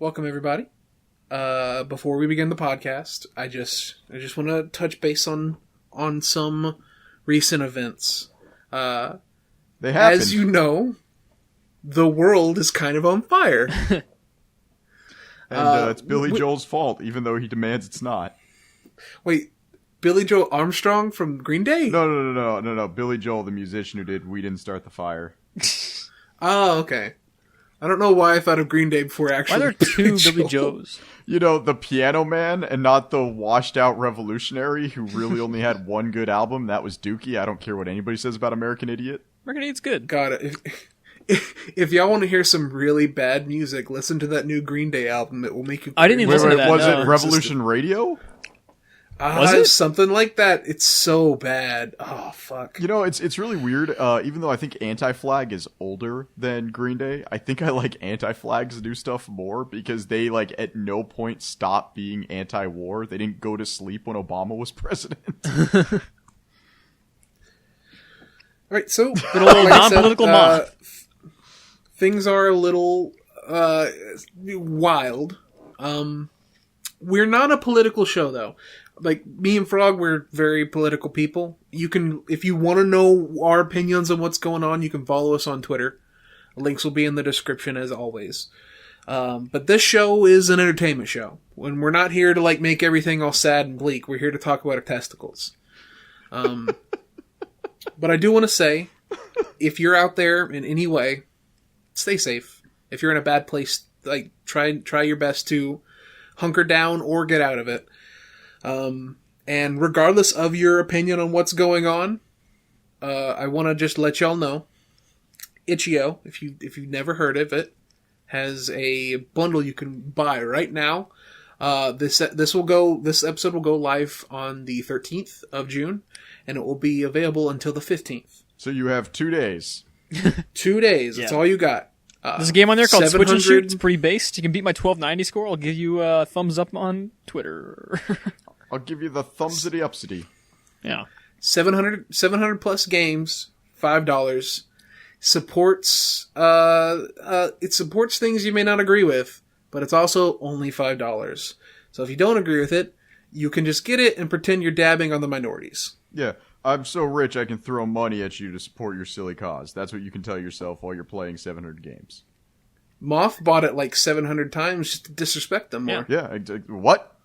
welcome everybody. Before we begin the podcast, I just want to touch base on some recent events. They happened. As you know, the world is kind of on fire. And it's Billy Joel's fault, even though he demands it's not. Wait, Billy Joel Armstrong from Green Day? No. Billy Joel, the musician who did We Didn't Start the Fire. Oh, okay. I don't know why I thought of Green Day before actually. Why are there two Billy Joes? You know, the piano man and not the washed out revolutionary who really only had one good album. That was Dookie. I don't care what anybody says about American Idiot. American Idiot's good. Got it. If y'all want to hear some really bad music, listen to that new Green Day album. It will make you... I didn't even listen to that. Was it Revolution Radio? Was it? Something like that. It's so bad. Oh, fuck. You know, it's really weird. Even though I think Anti-Flag is older than Green Day, I think I like Anti-Flag's new stuff more because they, like, at no point stopped being anti-war. They didn't go to sleep when Obama was president. All right, so... Good old non-political Moth. Things are a little wild. We're not a political show, though. Like, me and Frog, we're very political people. You can, if you want to know our opinions on what's going on, you can follow us on Twitter. Links will be in the description, as always. But this show is an entertainment show. When we're not here to, like, make everything all sad and bleak. We're here to talk about our testicles. But I do want to say, if you're out there in any way, stay safe. If you're in a bad place, like, try your best to hunker down or get out of it. And regardless of your opinion on what's going on, I want to just let y'all know, Itch.io, if you've never heard of it, has a bundle you can buy right now. This episode will go live on the 13th of June, and it will be available until the 15th. So you have 2 days. 2 days. That's all you got. There's a game on there called Switch and Shoot. It's pretty based. You can beat my 1290 score. I'll give you a thumbs up on Twitter. I'll give you the thumbsity-upsity. Yeah. 700 plus games, $5. Supports, it supports things you may not agree with, but it's also only $5. So if you don't agree with it, you can just get it and pretend you're dabbing on the minorities. Yeah. I'm so rich I can throw money at you to support your silly cause. That's what you can tell yourself while you're playing 700 games. Moth bought it like 700 times just to disrespect them more. Yeah. What?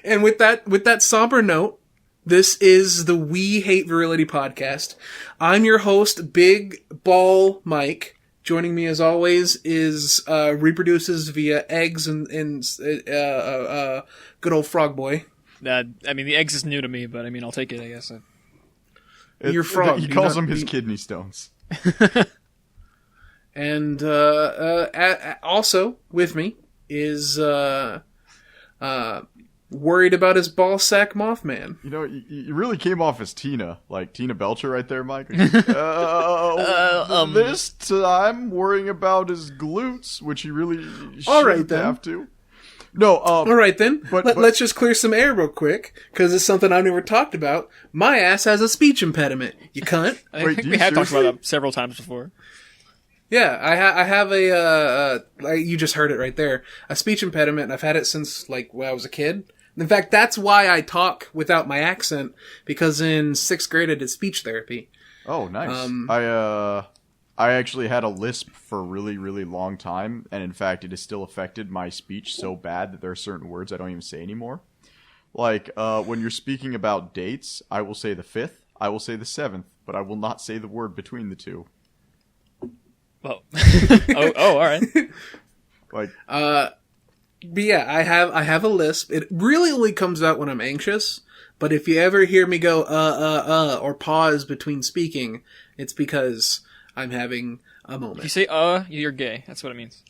And with that somber note, this is the We Hate Virility podcast. I'm your host, Big Ball Mike. Joining me as always is reproduces via eggs and good old Frog Boy. I mean, the eggs is new to me, but I mean, I'll take it, I guess. You're Frog. He calls them his kidney stones. And also with me is worried about his ball sack Mothman. You know, you really came off as Tina, like Tina Belcher right there, Mike. This time worrying about his glutes, which he really shouldn't have to. No, all right then. But let's just clear some air real quick, because it's something I've never talked about. My ass has a speech impediment. You cunt. I think we have talked about that several times before. Yeah, I have you just heard it right there. A speech impediment, and I've had it since, like, when I was a kid. In fact, that's why I talk without my accent, because in 6th grade I did speech therapy. Oh, nice. I actually had a lisp for a really, really long time, and in fact, it has still affected my speech so bad that there are certain words I don't even say anymore. Like, when you're speaking about dates, I will say the 5th, I will say the 7th, but I will not say the word between the two. Oh, all right. Like, but yeah, I have a lisp. It really only comes out when I'm anxious. But if you ever hear me go or pause between speaking, it's because I'm having a moment. If you say you're gay. That's what it means.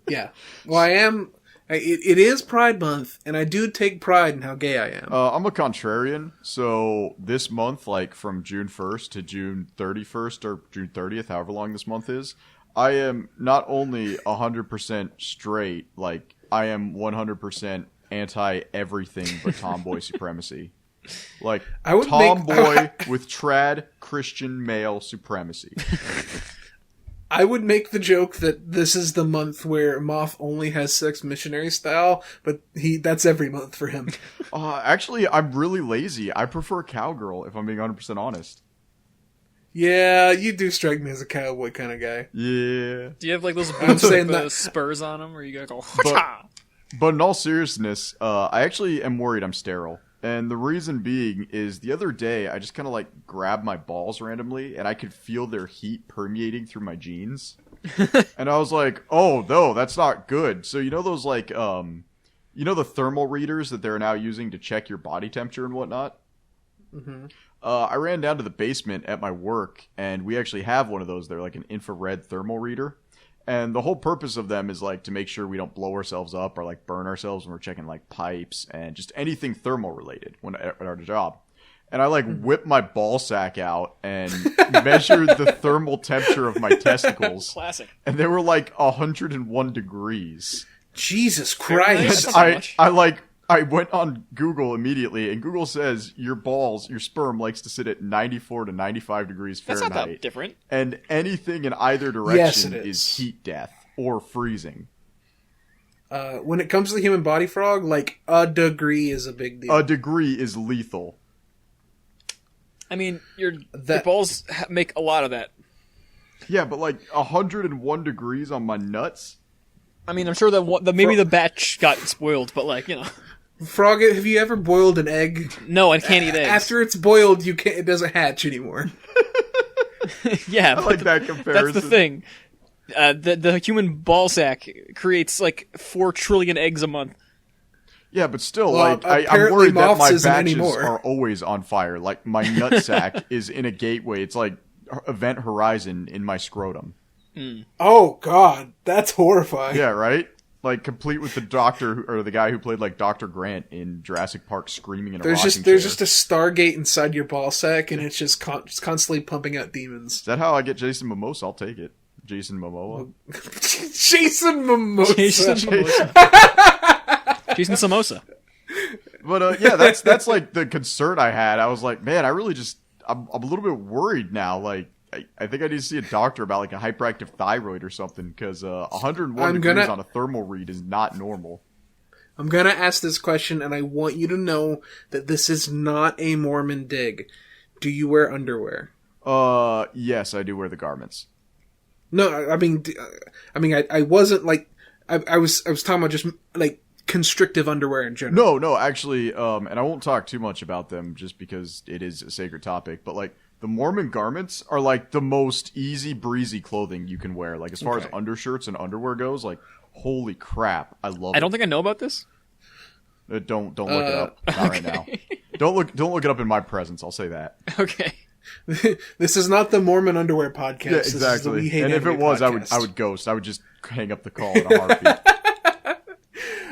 Yeah. Well, I am. It is Pride Month, and I do take pride in how gay I am. I'm a contrarian, so this month, like from June 1st to June 31st or June 30th, however long this month is, I am not only 100% straight, like I am 100% anti-everything but tomboy supremacy. Like, tomboy with trad Christian male supremacy. I would make the joke that this is the month where Moth only has sex missionary style, but that's every month for him. Actually, I'm really lazy. I prefer cowgirl, if I'm being 100% honest. Yeah, you do strike me as a cowboy kind of guy. Yeah. Do you have like those boots with spurs on them, where you gotta go? But in all seriousness, I actually am worried I'm sterile. And the reason being is the other day, I just kind of like grabbed my balls randomly, and I could feel their heat permeating through my jeans. And I was like, oh, no, that's not good. So you know those like, the thermal readers that they're now using to check your body temperature and whatnot? Mm-hmm. I ran down to the basement at my work, and we actually have one of those. They're like an infrared thermal reader. And the whole purpose of them is like to make sure we don't blow ourselves up or like burn ourselves when we're checking like pipes and just anything thermal related at our job. And I like whipped my ball sack out and measured the thermal temperature of my testicles. Classic. And they were like 101 degrees. Jesus Christ. I went on Google immediately, and Google says your sperm likes to sit at 94 to 95 degrees Fahrenheit. That's not that different. And anything in either direction is heat death or freezing. When it comes to the human body, Frog, like, a degree is a big deal. A degree is lethal. I mean, your balls make a lot of that. Yeah, but like 101 degrees on my nuts? I mean, I'm sure that maybe the batch got spoiled, but like, Frog, have you ever boiled an egg? No, I can't eat eggs. After it's boiled, it doesn't hatch anymore. Yeah, I like that comparison. That's the thing. The human ball sack creates like 4 trillion eggs a month. Yeah, but still, well, I'm worried that my batches anymore. are always on fire. Like, my nutsack is in a gateway. It's like Event Horizon in my scrotum. Mm. Oh, God. That's horrifying. Yeah, right? Like, complete with the doctor, or the guy who played, like, Dr. Grant in Jurassic Park screaming in a rocking chair. There's just a Stargate inside your ball sack, and it's just constantly pumping out demons. Is that how I get Jason Momoa? I'll take it. Jason Momoa. Jason Momoa. Jason Samosa. But, yeah, that's, like, the concern I had. I was like, man, I'm a little bit worried now, like, I think I need to see a doctor about like a hyperactive thyroid or something, because 101 degrees on a thermal read is not normal. I'm gonna ask this question, and I want you to know that this is not a Mormon dig. Do you wear underwear? Yes, I do wear the garments. No, I mean, I wasn't like, I was talking about just like constrictive underwear in general. No, actually, and I won't talk too much about them just because it is a sacred topic, but like, the Mormon garments are like the most easy breezy clothing you can wear. Like, as far as undershirts and underwear goes, like, holy crap, I love it. I don't think I know about this. Don't look it up. Not right now. Don't look it up in my presence. I'll say that. Okay. This is not the Mormon underwear podcast. Yeah, exactly. And if it was, podcast. I would ghost. I would just hang up the call in a heartbeat.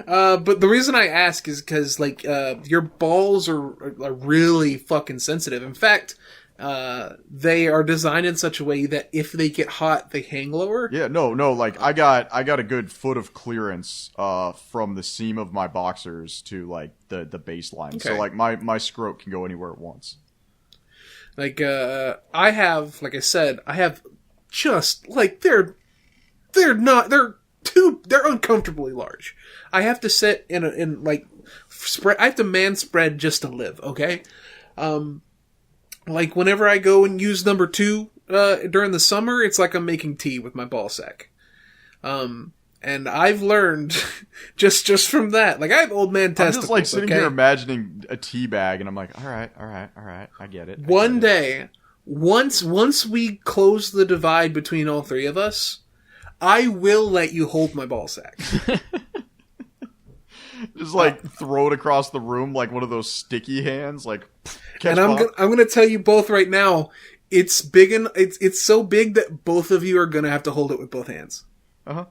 But the reason I ask is because like your balls are really fucking sensitive. In fact, they are designed in such a way that if they get hot, they hang lower. Yeah, no. Like, I got a good foot of clearance from the seam of my boxers to like the baseline. Okay. So like my scrot can go anywhere at once. Like I have, like I said, I have just like they're uncomfortably large. I have to sit in like spread. I have to man spread just to live. Okay. Like, whenever I go and use number 2 during the summer, it's like I'm making tea with my ball sack. And I've learned just from that. Like, I have old man testicles. I'm just, like, sitting here imagining a tea bag, and I'm like, all right, I get it. One day, once we close the divide between all 3 of us, I will let you hold my ball sack. Just, like, throw it across the room like one of those sticky hands, like... And I'm gonna tell you both right now, it's big and it's so big that both of you are gonna have to hold it with both hands. All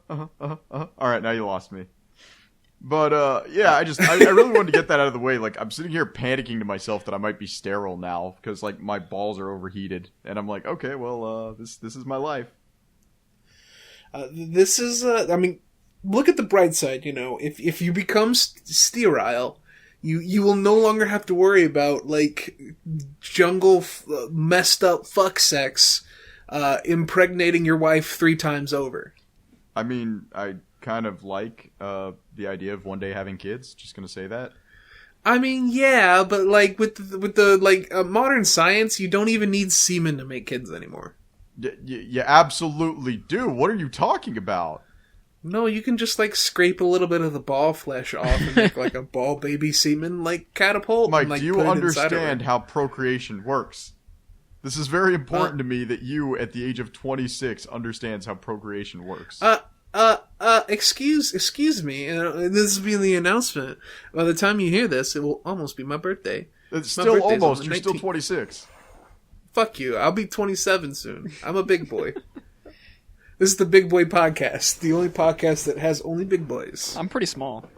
right, now you lost me. But yeah, I really wanted to get that out of the way. Like, I'm sitting here panicking to myself that I might be sterile now because like my balls are overheated, and I'm like, okay, well, this is my life. This is I mean, look at the bright side. You know, if you become sterile. You will no longer have to worry about, like, jungle messed up fuck sex impregnating your wife 3 times over. I mean, I kind of like the idea of one day having kids. Just gonna say that. I mean, yeah, but like with the modern science, you don't even need semen to make kids anymore. You absolutely do. What are you talking about? No, you can just like scrape a little bit of the ball flesh off and make like a ball baby semen like catapult. Mike, and, like, do you put it understand how procreation works? This is very important to me that you, at the age of 26, understands how procreation works. Excuse me. This will be the announcement. By the time you hear this, it will almost be my birthday. It's still almost. You're still 26. Fuck you. I'll be 27 soon. I'm a big boy. This is the Big Boy Podcast. The only podcast that has only big boys. I'm pretty small.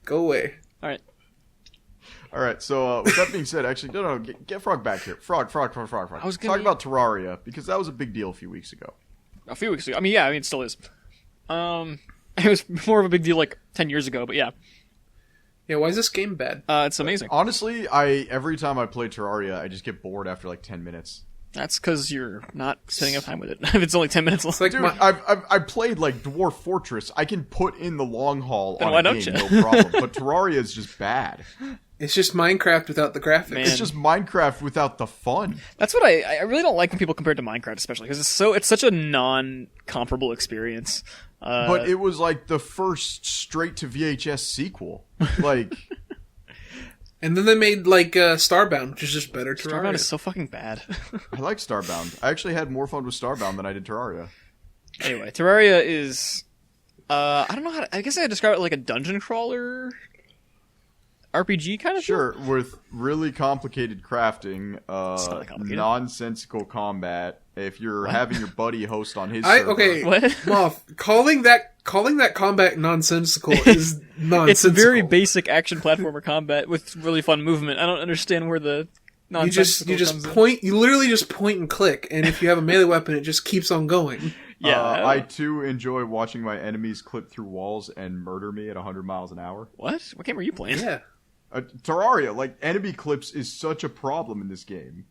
Go away. Alright. Alright, so with that being said, actually, no, get Frog back here. Frog. I was gonna talk about Terraria, because that was a big deal a few weeks ago. A few weeks ago. I mean, it still is. It was more of a big deal like 10 years ago, but yeah. Yeah, why is this game bad? It's amazing. Honestly, every time I play Terraria, I just get bored after like 10 minutes. That's because you're not spending enough time with it. If it's only 10 minutes long. Like dude, I've played like Dwarf Fortress. I can put in the long haul then on why a don't game, you? no problem. But Terraria is just bad. It's just Minecraft without the graphics. Man. It's just Minecraft without the fun. That's what I really don't like when people compare it to Minecraft, especially because it's such a non-comparable experience. But it was like the first straight to VHS sequel. Like, and then they made like Starbound, which is just better. Starbound is so fucking bad. I like Starbound. I actually had more fun with Starbound than I did Terraria. Anyway, Terraria is I don't know I guess I describe it like a dungeon crawler RPG kind of Sure, thing? with really complicated crafting, It's not that complicated. nonsensical combat. If you're having your buddy host on his server. Okay, What? Moth, calling that combat nonsensical is nonsensical. It's a very basic action platformer combat with really fun movement. I don't understand where the nonsensical you just comes in. point. You literally just point and click, and if you have a melee weapon, it just keeps on going. Yeah, I too enjoy watching my enemies clip through walls and murder me at 100 miles an hour. What game are you playing? Yeah. Terraria, like, enemy clips is such a problem in this game.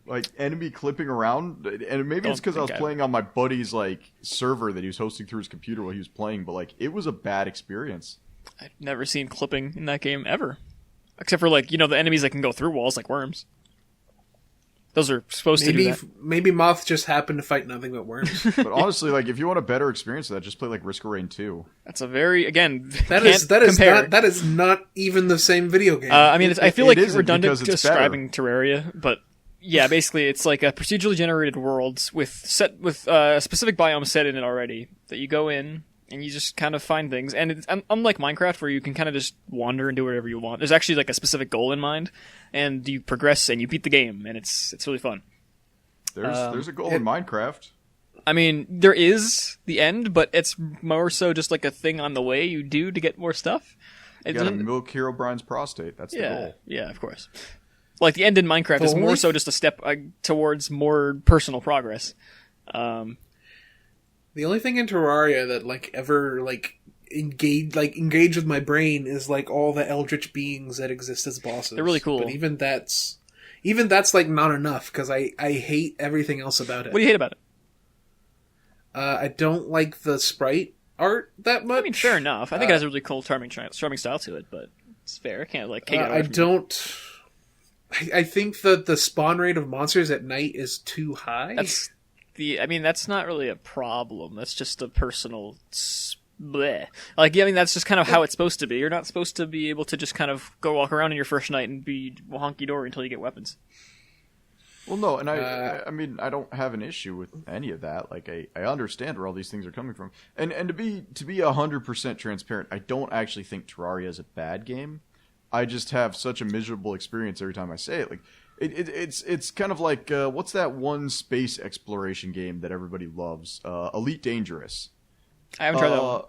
Like, enemy clipping around, and maybe it's because I was playing on my buddy's, like, server that he was hosting through his computer while he was playing, but, like, it was a bad experience. I've never seen clipping in that game ever. Except for, like, the enemies that can go through walls like worms. Those are supposed to do that. Maybe Moth just happened to fight nothing but worms. But honestly, like, if you want a better experience of that, just play, like, Risk of Rain 2. That's a very, again, That is not even the same video game. I mean, I feel like it's redundant because it's describing Terraria, but yeah, basically it's like a procedurally generated world with specific biomes set in it already that you go in and you just kind of find things. And it's unlike Minecraft where you can kind of just wander and do whatever you want. There's actually like a specific goal in mind, and you progress and you beat the game, and it's really fun. There's a goal in Minecraft. I mean, there is the end, but it's more so just like a thing on the way you do to get more stuff. You gotta milk Hero Brian's prostate. That's the goal. Yeah, of course. Like the end in Minecraft is more so just a step towards more personal progress. The only thing in Terraria that like ever like engage with my brain is like all the eldritch beings that exist as bosses. They're really cool. But even that's like not enough because I hate everything else about it. What do you hate about it? I don't like the sprite art that much. I mean, fair enough. I think it has a really cool, charming style to it, but it's fair. I can't like take it away from you. I think that the spawn rate of monsters at night is too high. That's not really a problem. That's just a personal bleh. Like, yeah, I mean, that's just kind of how it's supposed to be. You're not supposed to be able to just kind of go walk around in your first night and be honky-dory until you get weapons. Well, no, and I mean, I don't have an issue with any of that. Like, I understand where all these things are coming from. And to be 100% transparent, I don't actually think Terraria is a bad game. I just have such a miserable experience every time I say it. Like, it's kind of like what's that one space exploration game that everybody loves? Elite Dangerous. I haven't tried that one.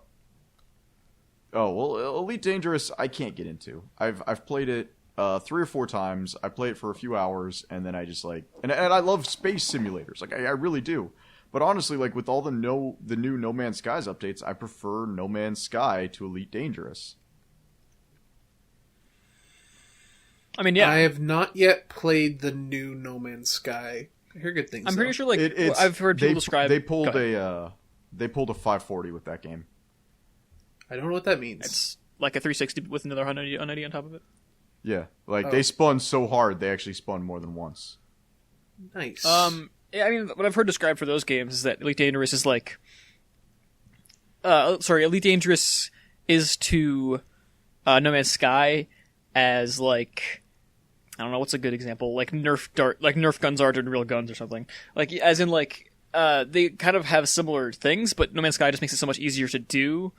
Oh well, Elite Dangerous I can't get into. I've played it 3 or 4 times. I play it for a few hours and then I just like and I love space simulators. Like I really do. But honestly, like with all the new No Man's Skies updates, I prefer No Man's Sky to Elite Dangerous. I mean, yeah. I have not yet played the new No Man's Sky. I hear good things. I'm pretty though. sure, like, I've heard people describe. They pulled a 540 with that game. I don't know what that means. It's like a 360 with another 180 on top of it. Yeah, like they spun so hard they actually spun more than once. Nice. Yeah, I mean, what I've heard described for those games is that Elite Dangerous is like, Elite Dangerous is to No Man's Sky as like, I don't know what's a good example, like Nerf guns are to real guns or something. Like, as in like, they kind of have similar things, but No Man's Sky just makes it so much easier to do.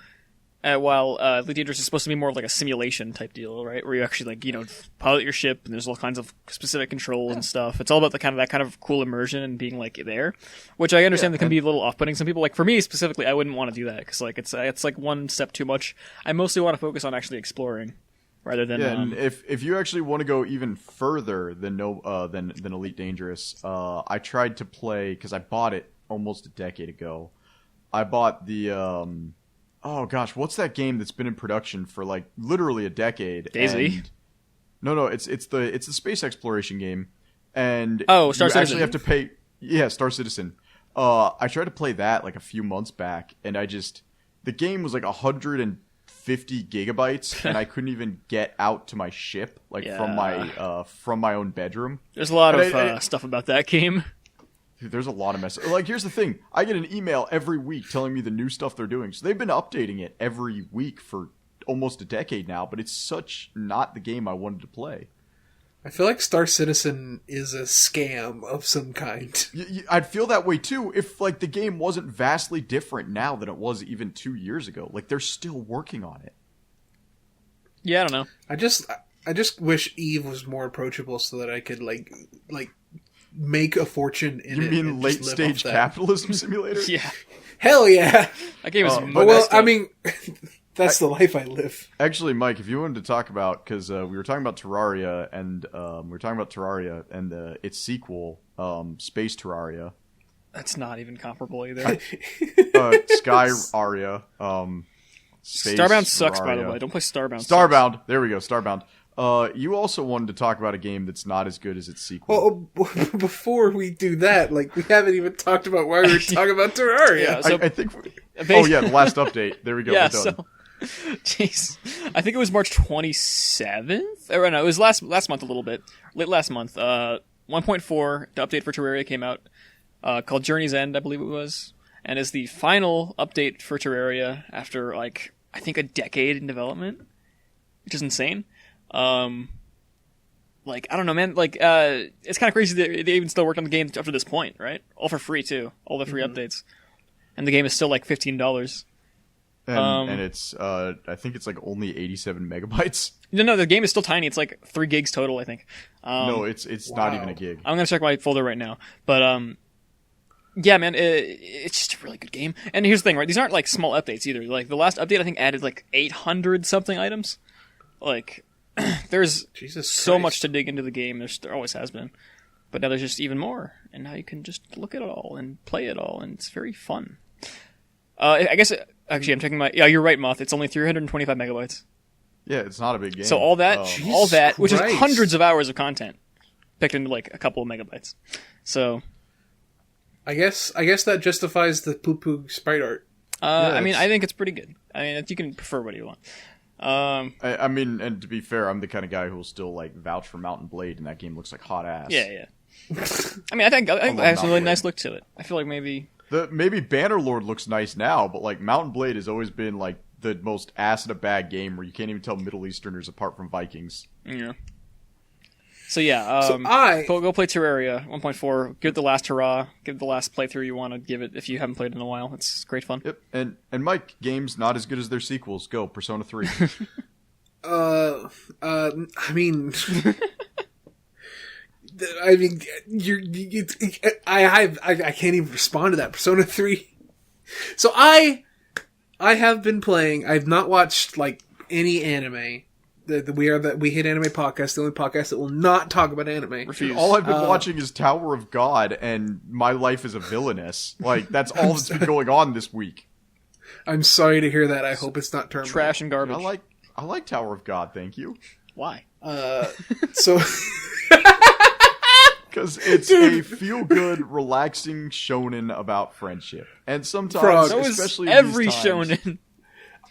While Elite Dangerous is supposed to be more of like a simulation type deal, right? Where you actually like, pilot your ship and there's all kinds of specific controls and stuff. It's all about that kind of cool immersion and being like there, which I understand that can be a little off-putting. Some people, like for me specifically, I wouldn't want to do that because like it's like one step too much. I mostly want to focus on actually exploring rather than. Yeah, and if you actually want to go even further than than Elite Dangerous, I tried to play because I bought it almost a decade ago. I bought the oh gosh, what's that game that's been in production for like literally a decade? DayZ? No, it's the space exploration game, and oh, Star you Citizen. actually have to pay. Yeah, Star Citizen. I tried to play that like a few months back, and the game was like 150 gigabytes, and I couldn't even get out to my ship from my own bedroom. There's a lot of stuff about that game. Dude, there's a lot of mess. Like, here's the thing. I get an email every week telling me the new stuff they're doing. So they've been updating it every week for almost a decade now, but it's such not the game I wanted to play. I feel like Star Citizen is a scam of some kind. I'd feel that way too if like the game wasn't vastly different now than it was even 2 years ago. Like, they're still working on it. Yeah, I don't know. I just wish Eve was more approachable so that I could like make a fortune in it. You mean late stage capitalism simulator? Yeah. Hell yeah. That game is well, I mean, that's the life I live. Actually, Mike, if you wanted to talk about, because we were talking about Terraria and its sequel, Space Terraria. That's not even comparable either. Sky Aria. Space Starbound sucks, Terraria. by the way. Don't play Starbound. Starbound. Sucks. There we go. Starbound. You also wanted to talk about a game that's not as good as its sequel. Well, before we do that, like, we haven't even talked about why we were talking about Terraria. Yeah, so I think. Oh yeah, the last update. There we go. Yeah, we're done. Jeez, I think it was March 27th. Or no, it was last month a little bit. Late last month. 1.4, the update for Terraria came out, called Journey's End, I believe it was, and is the final update for Terraria after like I think a decade in development, which is insane. Like, I don't know, man. Like, it's kind of crazy that they even still worked on the game up to this point, right? All for free too, all the free updates, and the game is still like $15. And it's I think it's like only 87 megabytes. No, the game is still tiny. It's like 3 gigs total, I think. No, it's not even a gig. I'm gonna check my folder right now, but yeah, man, it's just a really good game. And here's the thing, right? These aren't like small updates either. Like the last update, I think added like 800 something items. Like, there's so much to dig into the game. There always has been, but now there's just even more. And now you can just look at it all and play it all, and it's very fun. I guess actually, I'm checking my. Yeah, you're right, Moth. It's only 325 megabytes. Yeah, it's not a big game. So all that, which is Christ. hundreds of hours of content, picked into like a couple of megabytes. So, I guess that justifies the poo-poo sprite art. I mean, I think it's pretty good. I mean, you can prefer what you want. I mean, and to be fair, I'm the kind of guy who will still like vouch for Mountain Blade, and that game looks like hot ass. Yeah. I mean, I think it has a really nice look to it. I feel like maybe Bannerlord looks nice now, but like Mountain Blade has always been like the most ass in a bag game where you can't even tell Middle Easterners apart from Vikings. Yeah. So yeah, go play Terraria 1.4. Give it the last hurrah. Give it the last playthrough you want to give it if you haven't played it in a while. It's great fun. Yep. And Mike, games not as good as their sequels. Go Persona 3. I mean, I can't even respond to that. Persona 3. So I have been playing. I've not watched like any anime. We Hate Anime podcast, the only podcast that will not talk about anime. Refuse. All I've been watching is Tower of God and My Life is a Villainess. Like, that's all that's been going on this week. I'm sorry to hear that. I hope it's not terminal. Trash and garbage. I like Tower of God, thank you. Why? So Because it's a feel-good, relaxing shonen about friendship. And sometimes, Frog. So is especially every these times, shonen.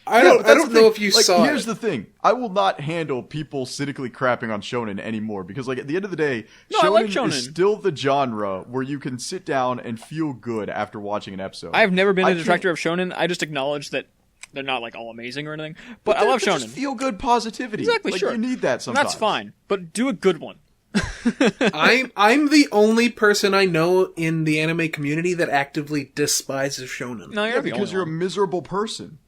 I No, don't that's the know thing. if you Like, saw here's it. the thing. I will not handle people cynically crapping on shonen anymore because, like, at the end of the day, No, I like is shonen. still the genre where you can sit down and feel good after watching an episode. I've never been I a detractor of shonen. I just acknowledge that they're not like all amazing or anything. But I love shonen. Feel good positivity. Exactly, like, sure. You need that sometimes. That's fine, but do a good one. I'm the only person I know in the anime community that actively despises shonen. No, you're Yeah, the because only you're a one. miserable person.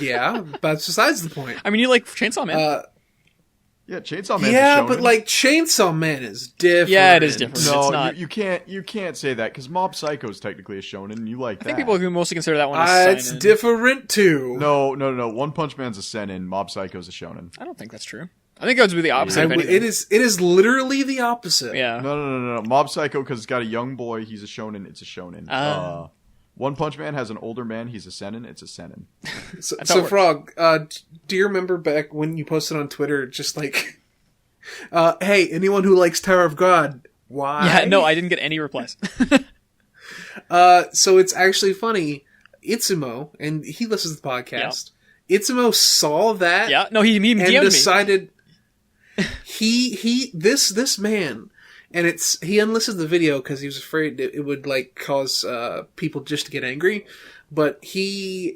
Yeah, that's besides the point. I mean, you like Chainsaw Man? Yeah, Chainsaw Man's Yeah, a shonen. but like Chainsaw Man is different. Yeah, it is different. No, It's not. you can't say that because Mob Psycho is technically a shonen. And you like I that? think people who mostly consider that one as It's seinen. different too. No. One Punch Man's a seinen. Mob Psycho's a shonen. I don't think that's true. I think it would be the opposite. If anything. It is literally the opposite. Yeah. No. Mob Psycho because it's got a young boy. He's a shonen. It's a shonen. One Punch Man has an older man. He's a seinen. It's a seinen. So, That's how it works. Frog, do you remember back when you posted on Twitter, just like, hey, anyone who likes Tower of God, why? Yeah, no, I didn't get any replies. So it's actually funny. Itsumo, and he listens to the podcast. Itsumo saw that. Yeah, no, he and DM'd me. decided this man, and he unlisted the video because he was afraid it would like cause people just to get angry. But he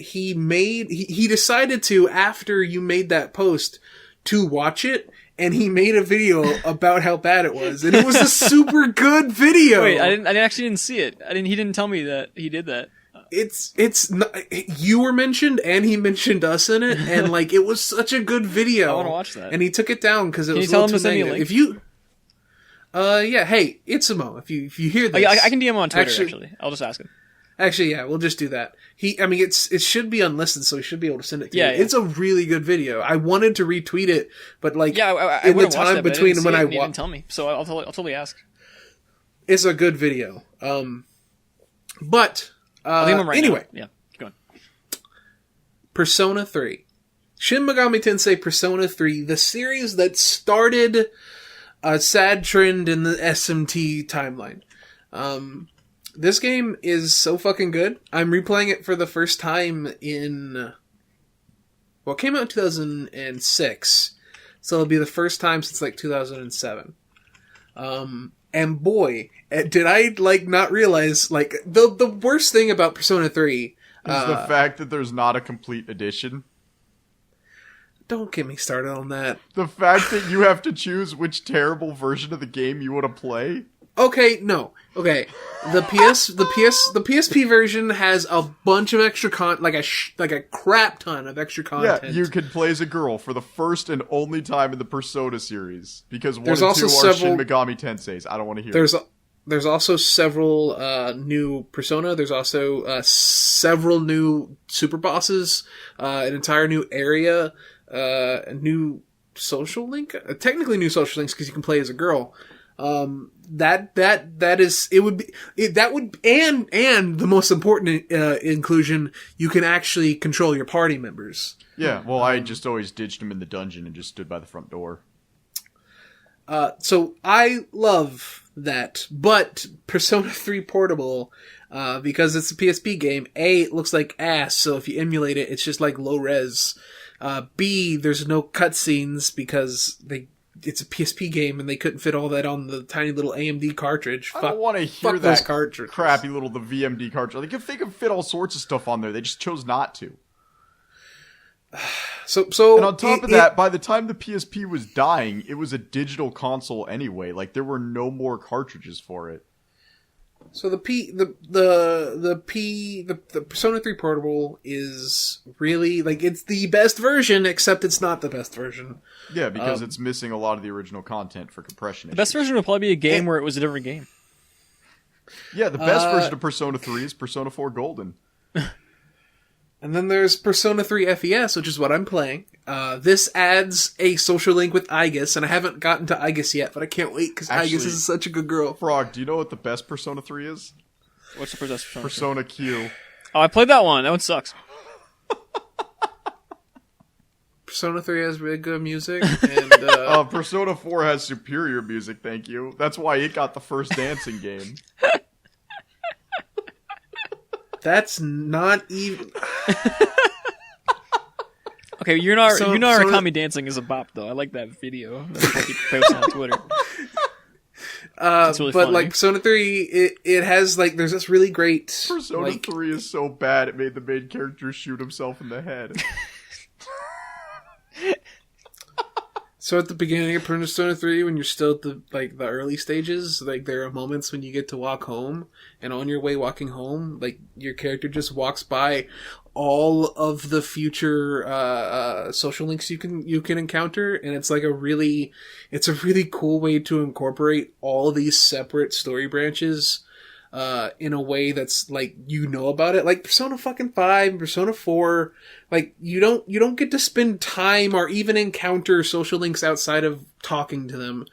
decided to, after you made that post, to watch it, and he made a video about how bad it was, and it was a super good video. Wait, I actually didn't see it. He didn't tell me that he did that. It's not, you were mentioned, and he mentioned us in it, and like it was such a good video. I wanna watch that. And he took it down because it was you tell a him little to too send me a negative. link? If you, yeah, hey, Itsumo, if you hear this, I can DM him on Twitter. Actually, I'll just ask him. Actually, yeah, we'll just do that. It should be unlisted, so he should be able to send it to you. Yeah. It's a really good video. I wanted to retweet it, but like, Yeah, I in the would've watched time that, but between didn't when see it, I and he watched, didn't tell me, so I'll totally ask. it's a good video. But I'll DM him right anyway, now. Yeah, keep going. Persona 3. Shin Megami Tensei Persona 3, the series that started a sad trend in the SMT timeline. This game is so fucking good. I'm replaying it for the first time it came out in 2006, so it'll be the first time since like 2007. And boy, did I like not realize like the worst thing about Persona 3 Is the fact that there's not a complete edition. Don't get me started on that. The fact that you have to choose which terrible version of the game you want to play. Okay, no. Okay, the PSP version has a bunch of extra like a crap ton of extra content. Yeah, you could play as a girl for the first and only time in the Persona series because one There's and also two are several- Shin Megami Tenseis. I don't want to hear. There's also several new Persona. There's also several new super bosses, an entire new area, a new social link. Technically, new social links because you can play as a girl. And the most important inclusion, you can actually control your party members. Yeah, well, I just always ditched him in the dungeon and just stood by the front door. So I love that, but Persona 3 Portable, because it's a PSP game, A, it looks like ass, so if you emulate it, it's just like low res. B, there's no cutscenes because it's a PSP game and they couldn't fit all that on the tiny little AMD cartridge. I don't want to hear fuck those that cartridges. crappy little the VMD cartridge. Like if they could fit all sorts of stuff on there, they just chose not to. So And on top of that, by the time the PSP was dying, it was a digital console anyway. Like there were no more cartridges for it. So the Persona 3 Portable is really like it's the best version, except it's not the best version. Yeah, because it's missing a lot of the original content for compression. The best version would probably be a game where it was a different game. Yeah, the best version of Persona 3 is Persona 4 Golden. And then there's Persona 3 FES, which is what I'm playing. This adds a social link with Aigis, and I haven't gotten to Aigis yet, but I can't wait because Aigis is such a good girl. Frog, do you know what the best Persona 3 is? What's the best Persona? Persona Q. Oh, I played that one. That one sucks. Persona 3 has really good music, and Persona 4 has superior music, thank you. That's why it got the first dancing game. that's not even... Okay, Arakami dancing is a bop, though. I like that video. That's what I keep posting on Twitter. It's really but funny. like Persona 3, it has like there's this really great Persona 3 is so bad it made the main character shoot himself in the head. So at the beginning of Persona 3, when you're still at the early stages, like there are moments when you get to walk home, and on your way walking home, like your character just walks by all of the future social links you can encounter, and it's a really cool way to incorporate all these separate story branches in a way that's like about it. Like Persona fucking 5, Persona 4, like you don't get to spend time or even encounter social links outside of talking to them.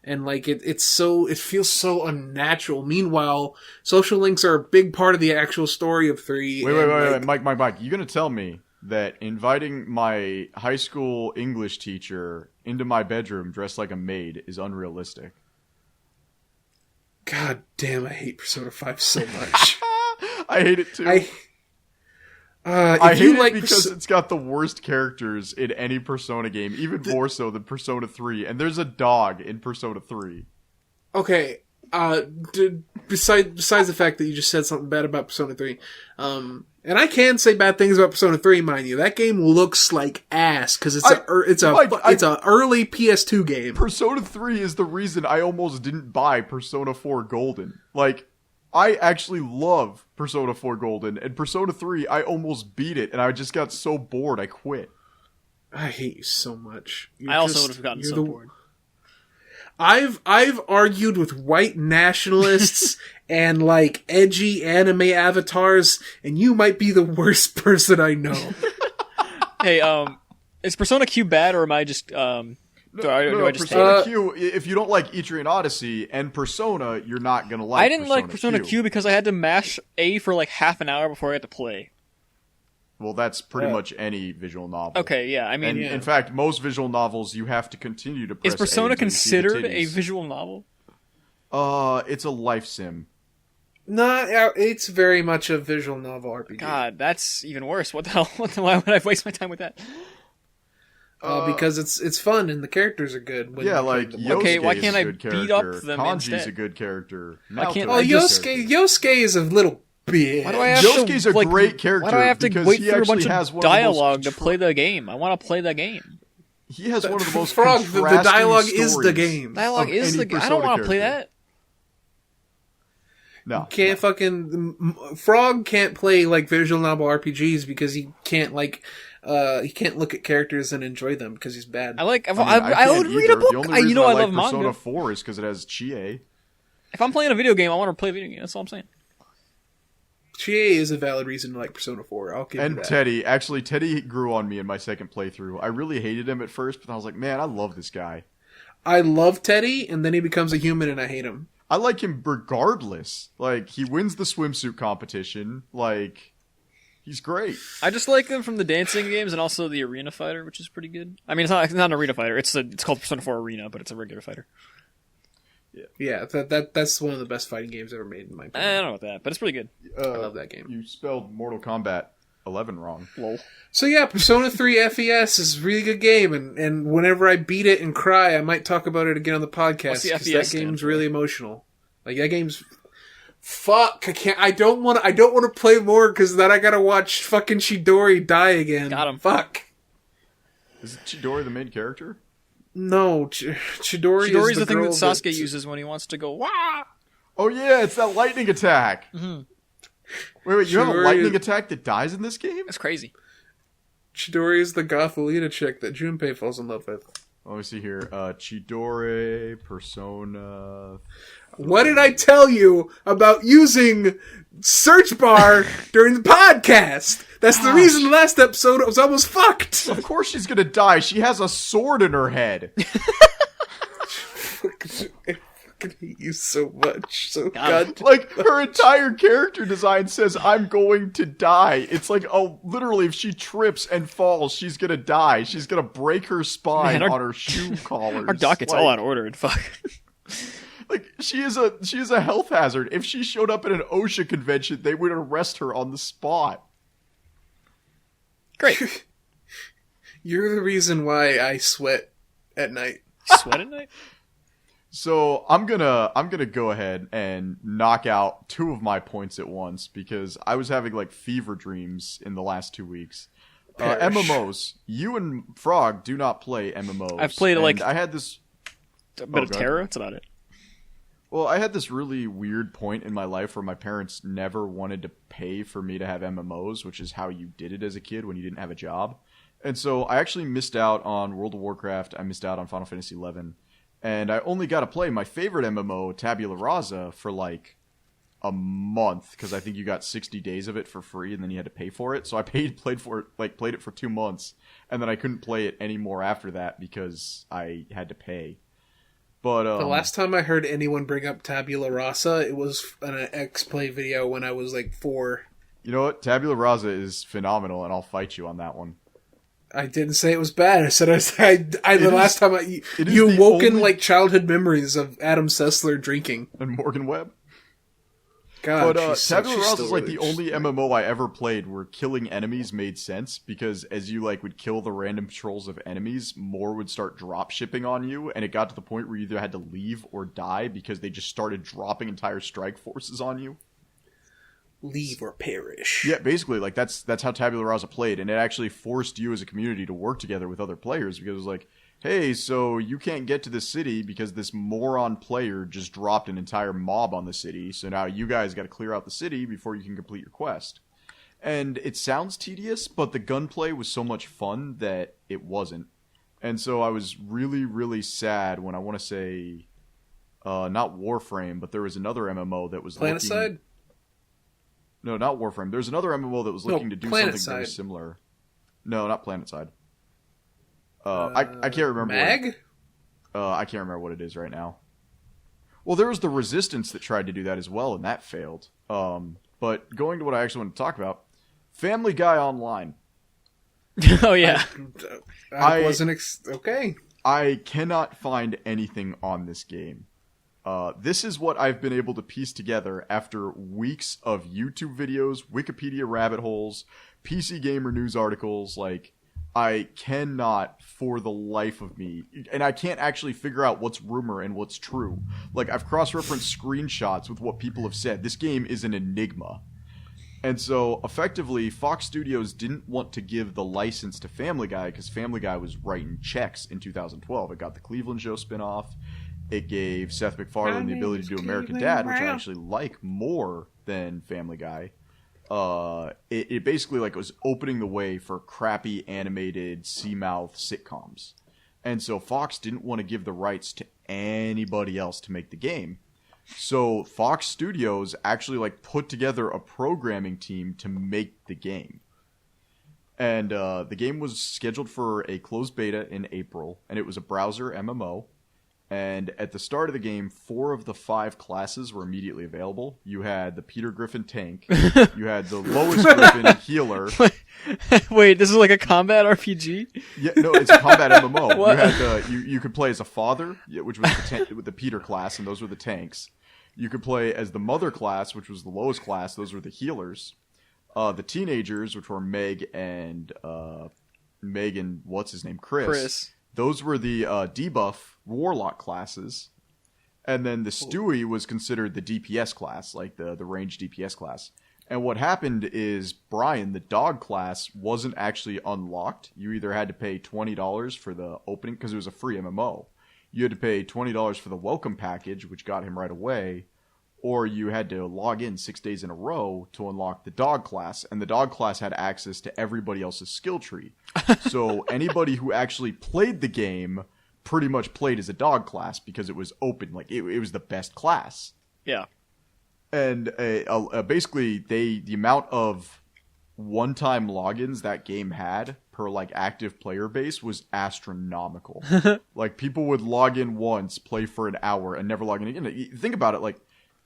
And like it feels so unnatural. Meanwhile, social links are a big part of the actual story of 3. Wait, Mike, you gonna tell me that inviting my high school English teacher into my bedroom dressed like a maid is unrealistic? God damn, I hate Persona 5 so much. I hate it too. I hate it because it's got the worst characters in any Persona game, even more so than Persona 3. And there's a dog in Persona 3. Okay, besides the fact that you just said something bad about Persona 3, and I can say bad things about Persona 3, mind you. That game looks like ass because it's a early PS2 game. Persona 3 is the reason I almost didn't buy Persona 4 Golden. Like, I actually love Persona 4 Golden, and Persona 3, I almost beat it, and I just got so bored, I quit. I hate you so much. I also would have gotten so bored. I've argued with white nationalists and like edgy anime avatars, and you might be the worst person I know. Hey, is Persona Q bad, or am I just do I just Persona Q, if you don't like Etrian Odyssey and Persona, you're not gonna like. I didn't like Persona Q because I had to mash A for like half an hour before I had to play. Well, that's pretty much any visual novel. Okay, yeah, I mean... In fact, most visual novels, you have to continue to press Is Persona A considered a visual novel? It's a life sim. No, it's very much a visual novel RPG. God, that's even worse. What the hell? Why would I waste my time with that? Because it's fun and the characters are good. Yeah, like Yosuke okay, why can't I is a good beat up character. them Kanji's instead? a good character. Why can't Yosuke is a little bitch. Why do I have Yosuke's a great character. Why do I have to because wait he for a bunch has of one dialogue the to play the game? I want to play the game. He has one of the most Frog. The dialogue is the stories game. Dialogue is any the game. I Persona don't want to play character. that. No, Can't fucking Frog can't play like visual novel RPGs because he can't he can't look at characters and enjoy them because he's bad. I like. I would read a book. The only reason I I love like Persona manga. 4 is because it has Chie. If I'm playing a video game, I want to play a video game. That's all I'm saying. Chie is a valid reason to like Persona 4. I'll give you And that. Teddy. Actually, Teddy grew on me in my second playthrough. I really hated him at first, but I was like, man, I love this guy. I love Teddy, and then he becomes a human, and I hate him. I like him regardless. Like, he wins the swimsuit competition. Like, he's great. I just like them from the dancing games and also the arena fighter, which is pretty good. I mean, it's not an arena fighter. It's called Persona 4 Arena, but it's a regular fighter. Yeah, that's one of the best fighting games ever made in my I opinion. don't know about that, but it's pretty good. I love that game. You spelled Mortal Kombat 11 wrong. Lol. So yeah, Persona 3 FES is a really good game, and whenever I beat it and cry, I might talk about it again on the podcast. What's the 'cause FES that stand game's for? really emotional. Like that game's fuck. I don't want to play more because then I gotta watch fucking Chidori die again. Got him. Fuck. Is Chidori the main character? No, Chidori Chidori's is the thing that girl Sasuke uses when he wants to go, wah! Oh yeah, it's that lightning attack. Mm-hmm. Wait, you have a Chidori lightning is- attack that dies in this game? That's crazy. Chidori is the goth Alita chick that Junpei falls in love with. Let me see here. Chidori, Persona... What did I tell you about using search bar during the podcast? That's the reason the last episode was almost fucked. Of course she's gonna die. She has a sword in her head. fucking hate you so much. So God. Like, her entire character design says, I'm going to die. It's like, oh, literally, if she trips and falls, she's gonna die. She's gonna break her spine on her shoe collars. Our docket's all out of order, and fuck. Like, she is a health hazard. If she showed up at an OSHA convention, they would arrest her on the spot. Great. You're the reason why I sweat at night. Sweat at night? So I'm gonna go ahead and knock out 2 of my points at once because I was having like fever dreams in the last 2 weeks. MMOs. You and Frog do not play MMOs. I've played like I had this a bit of Terra. That's about it. Well, I had this really weird point in my life where my parents never wanted to pay for me to have MMOs, which is how you did it as a kid when you didn't have a job. And so I actually missed out on World of Warcraft. I missed out on Final Fantasy XI. And I only got to play my favorite MMO, Tabula Rasa, for like a month because I think you got 60 days of it for free and then you had to pay for it. So I played it for 2 months, and then I couldn't play it anymore after that because I had to pay. But the last time I heard anyone bring up Tabula Rasa, it was an X-Play video when I was like 4. You know what? Tabula Rasa is phenomenal, and I'll fight you on that one. I didn't say it was bad. I said the last time you awoke in like childhood memories of Adam Sessler drinking and Morgan Webb. God, but Tabula Rasa is like the only MMO I ever played where killing enemies made sense because as you like would kill the random patrols of enemies, more would start drop shipping on you, and it got to the point where you either had to leave or die because they just started dropping entire strike forces on you. Leave or perish. Yeah, basically, like that's how Tabula Rasa played, and it actually forced you as a community to work together with other players because it was like, hey, so you can't get to the city because this moron player just dropped an entire mob on the city, so now you guys got to clear out the city before you can complete your quest. And it sounds tedious, but the gunplay was so much fun that it wasn't. And so I was really, really sad when I want to say, not Warframe, but there was another MMO that was Planetside? No, not Warframe. There's another MMO that was looking to do something very similar. No, not Planetside. I can't remember. Mag? I can't remember what it is right now. Well, there was the Resistance that tried to do that as well, and that failed. But going to what I actually want to talk about, Family Guy Online. Oh yeah, I wasn't okay. I cannot find anything on this game. This is what I've been able to piece together after weeks of YouTube videos, Wikipedia rabbit holes, PC Gamer news articles. Like, I cannot for the life of me, and I can't actually figure out what's rumor and what's true. Like, I've cross-referenced screenshots with what people have said. This game is an enigma. And so, effectively, Fox Studios didn't want to give the license to Family Guy because Family Guy was writing checks in 2012. It got the Cleveland Show spinoff. It gave Seth MacFarlane the ability to do American Dad, which I actually like more than Family Guy. It basically like was opening the way for crappy animated Seamouth sitcoms. And so Fox didn't want to give the rights to anybody else to make the game. So Fox Studios actually like put together a programming team to make the game. And the game was scheduled for a closed beta in April, and it was a browser MMO. And at the start of the game, 4 of the 5 classes were immediately available. You had the Peter Griffin tank. You had the Lois Griffin healer. Wait, this is like a combat RPG? Yeah, no, it's a combat MMO. What? You had you could play as a father, which was with the Peter class, and those were the tanks. You could play as the mother class, which was the Lois class. Those were the healers. The teenagers, which were Meg and what's his name, Chris. Those were the debuff Warlock classes. And then the Stewie was considered the DPS class, like the ranged DPS class. And what happened is Brian, the dog class, wasn't actually unlocked. You either had to pay $20 for the opening, because it was a free MMO. You had to pay $20 for the welcome package, which got him right away. Or you had to log in 6 days in a row to unlock the dog class. And the dog class had access to everybody else's skill tree. So anybody who actually played the game pretty much played as a dog class because it was open. Like, it was the best class. Yeah. And basically, the amount of one-time logins that game had per like active player base was astronomical. Like people would log in once, play for an hour, and never log in again. Think about it, like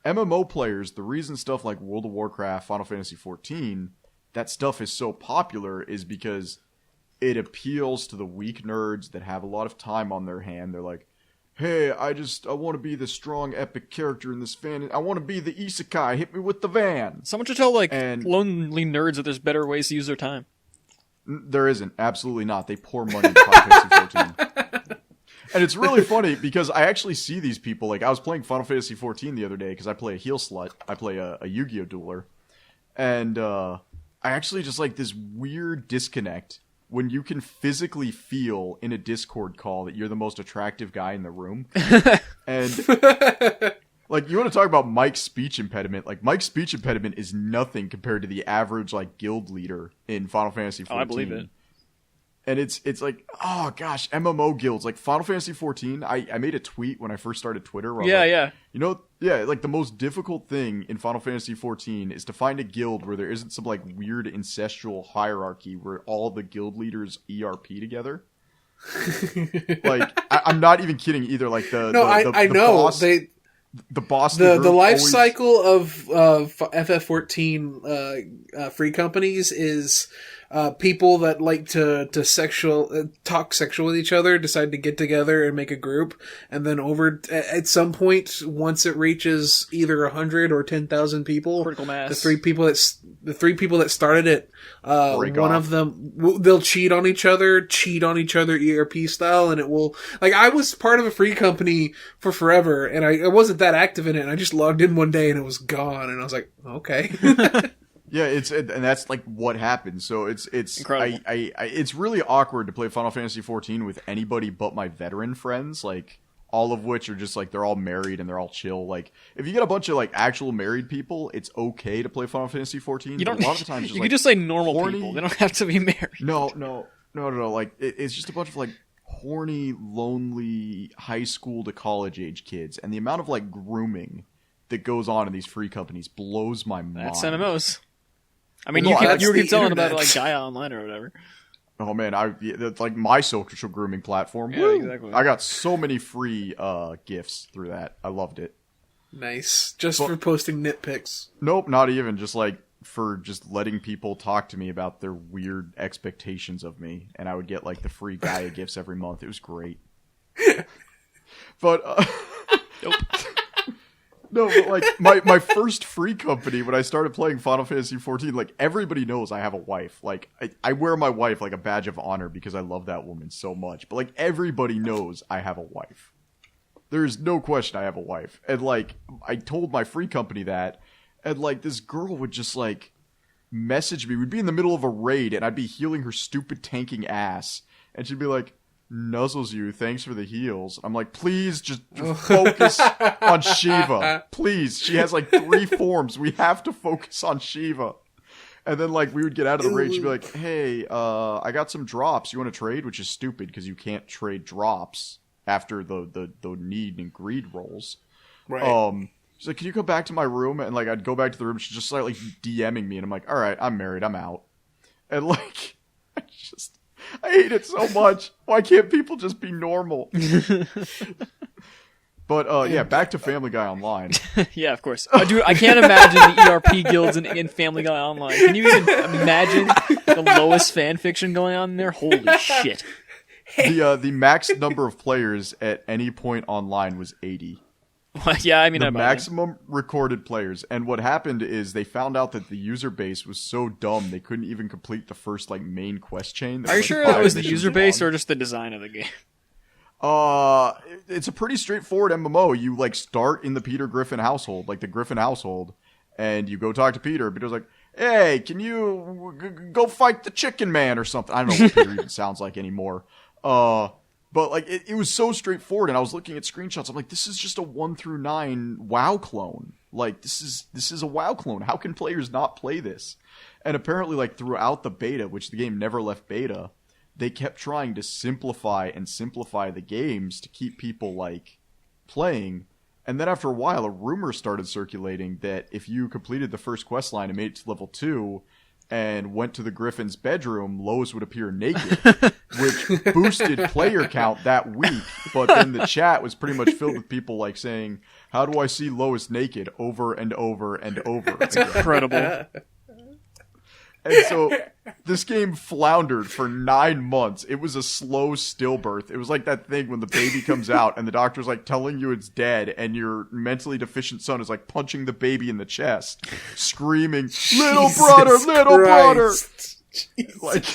MMO players, the reason stuff like World of Warcraft, Final Fantasy XIV, that stuff is so popular is because it appeals to the weak nerds that have a lot of time on their hand. They're like, hey, I want to be the strong epic character in this fan. I want to be the isekai. Hit me with the van. Someone should tell lonely nerds that there's better ways to use their time. There isn't. Absolutely not. They pour money into Final Fantasy XIV. And it's really funny because I actually see these people. Like I was playing Final Fantasy XIV the other day because I play a heal slut. I play a Yu-Gi-Oh dueler, and I actually just like this weird disconnect when you can physically feel in a Discord call that you're the most attractive guy in the room. And, like, you want to talk about Mike's speech impediment. Like, Mike's speech impediment is nothing compared to the average, like, guild leader in Final Fantasy XIV. Oh, I believe it. And it's like, oh, gosh, MMO guilds. Like, Final Fantasy XIV, I made a tweet when I first started Twitter. Where Yeah. You know, yeah, like, the most difficult thing in Final Fantasy XIV is to find a guild where there isn't some, like, weird incestual hierarchy where all the guild leaders ERP together. Like, I'm not even kidding either. Like, I know. Boss, the boss... The life cycle of FF14 free companies is... people that like to talk sexual with each other decide to get together and make a group, and then at some point, once it reaches either 100 or 10,000 people, critical mass, the three people that started it, one of them they'll cheat on each other ERP style, and it will, like, I was part of a free company for forever, and I wasn't that active in it, and I just logged in one day and it was gone, and I was like, okay. Yeah, and that's like what happened. So it's incredible. It's really awkward to play Final Fantasy XIV with anybody but my veteran friends, like all of which are just like they're all married and they're all chill. Like if you get a bunch of like actual married people, it's okay to play Final Fantasy XIV. You don't. A lot of the times, just, you like, could just say normal horny people. They don't have to be married. No. Like it's just a bunch of like horny, lonely high school to college age kids, and the amount of like grooming that goes on in these free companies blows my mind. That's MMOs. I mean, No, you were telling internet. about it like Gaia Online or whatever. Oh man, that's like my social grooming platform. Yeah, Woo! exactly. I got so many free gifts through that. I loved it. Nice. Just for posting nitpicks. Nope, not even. Just like for just letting people talk to me about their weird expectations of me, and I would get like the free Gaia gifts every month. It was great. But Nope. no, but like my first free company when I started playing Final Fantasy XIV, like everybody knows I have a wife. Like I wear my wife like a badge of honor because I love that woman so much. But like everybody knows I have a wife. There's no question I have a wife. And like I told my free company that, and like this girl would just like message me. We'd be in the middle of a raid and I'd be healing her stupid tanking ass, and she'd be like, "Nuzzles you, thanks for the heals." I'm like, please just focus on Shiva. Please. She has like 3 forms. We have to focus on Shiva. And then like we would get out of the raid. She'd be like, "Hey, I got some drops. You want to trade?" Which is stupid because you can't trade drops after the need and greed rolls. Right. She's like, "Can you come back to my room?" And like I'd go back to the room. She's just like DMing me, and I'm like, "All right, I'm married. I'm out." And like I hate it so much. Why can't people just be normal? But yeah, back to Family Guy Online. Yeah, of course. Dude, I can't imagine the ERP guilds in Family Guy Online. Can you even imagine the lowest fan fiction going on in there? Holy shit. The max number of players at any point online was 80. Yeah, I mean, the maximum recorded players. And what happened is they found out that the user base was so dumb they couldn't even complete the first like main quest chain. Are you sure it was the user base or just the design of the game? It's a pretty straightforward MMO. You like start in the Peter Griffin household, like the Griffin household, and you go talk to Peter. Peter's like, "Hey, can you go fight the Chicken Man or something?" I don't know what Peter even sounds like anymore. But like it was so straightforward, and I was looking at screenshots. I'm like, this is just a 1 through 9 WoW clone. Like this is a WoW clone. How can players not play this? And apparently, like throughout the beta, which the game never left beta, they kept trying to simplify the games to keep people like playing. And then after a while, a rumor started circulating that if you completed the first quest line and made it to level 2, and went to the Griffin's bedroom, Lois would appear naked, which boosted player count that week. But then the chat was pretty much filled with people like saying, "How do I see Lois naked?" over and over and over. That's incredible. And so this game floundered for 9 months. It was a slow stillbirth. It was like that thing when the baby comes out and the doctor's like telling you it's dead and your mentally deficient son is like punching the baby in the chest, screaming, "Little brother, little brother!" Like,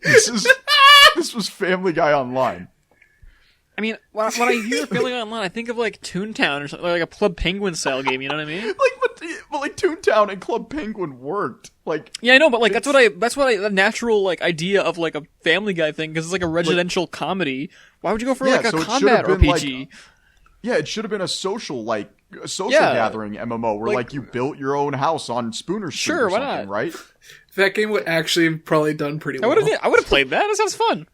this was Family Guy Online. I mean, when I hear Family Guy Online, I think of like Toontown or something, like a Club Penguin style game. You know what I mean? But Toontown and Club Penguin worked. Like, yeah, I know, but like that's what I the natural like idea of like a Family Guy thing, because it's like a residential comedy. Why would you go for like a combat RPG? It should have been a social gathering MMO where like you built your own house on Spooner Street or something, why not? Right? That game would actually have probably done pretty well. I would have played that. That sounds fun.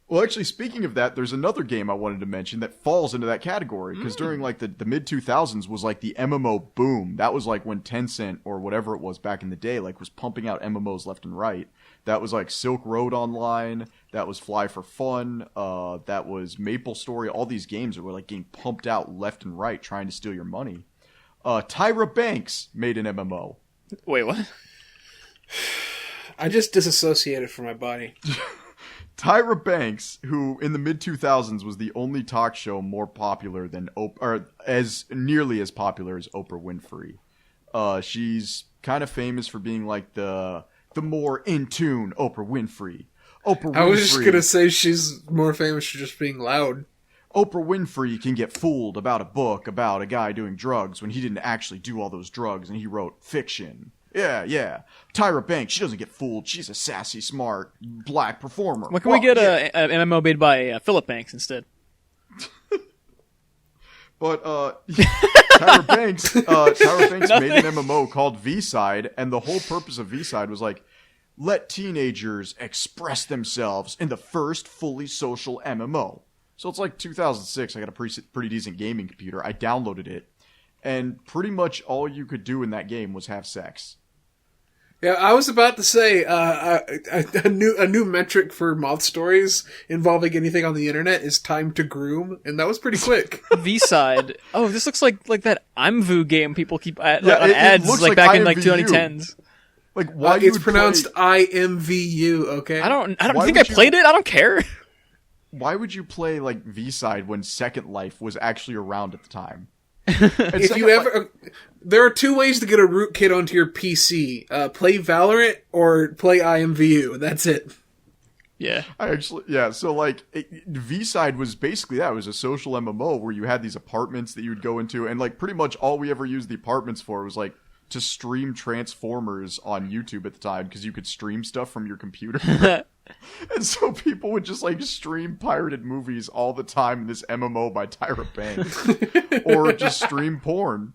Well, actually, speaking of that, there's another game I wanted to mention that falls into that category, because during like the mid-2000s was like the MMO boom. That was like when Tencent or whatever it was back in the day like was pumping out MMOs left and right. That was like Silk Road Online, that was Fly for Fun, that was Maple Story. All these games that were like getting pumped out left and right trying to steal your money. Tyra Banks made an MMO. Wait, what? I just disassociated from my body. Tyra Banks, who in the mid-2000s was the only talk show more popular than or as nearly as popular as Oprah Winfrey. She's kind of famous for being like the more in tune Oprah Winfrey. I was just gonna say she's more famous for just being loud. Oprah Winfrey can get fooled about a book about a guy doing drugs when he didn't actually do all those drugs and he wrote fiction. Yeah. Tyra Banks, she doesn't get fooled. She's a sassy, smart, black performer. Why can we get an MMO made by Philip Banks instead? But Tyra Banks made an MMO called V-Side, and the whole purpose of V-Side was like, let teenagers express themselves in the first fully social MMO. So it's like 2006. I got a pretty decent gaming computer. I downloaded it, and pretty much all you could do in that game was have sex. Yeah, I was about to say a new metric for Moth stories involving anything on the internet is time to groom, and that was pretty quick. V-Side. Oh, this looks like that IMVU game people keep on ads like back in like 2010s. Like why it's pronounced IMVU, okay? I don't think I played it. I don't care. Why would you play like V-Side when Second Life was actually around at the time? If you ever, there are two ways to get a rootkit onto your PC: play Valorant or play IMVU. That's it. Yeah, So like, V-Side was basically that. It was a social MMO where you had these apartments that you would go into, and like pretty much all we ever used the apartments for was like to stream Transformers on YouTube at the time, because you could stream stuff from your computer. And so people would just like stream pirated movies all the time in this MMO by Tyra Banks, or just stream porn.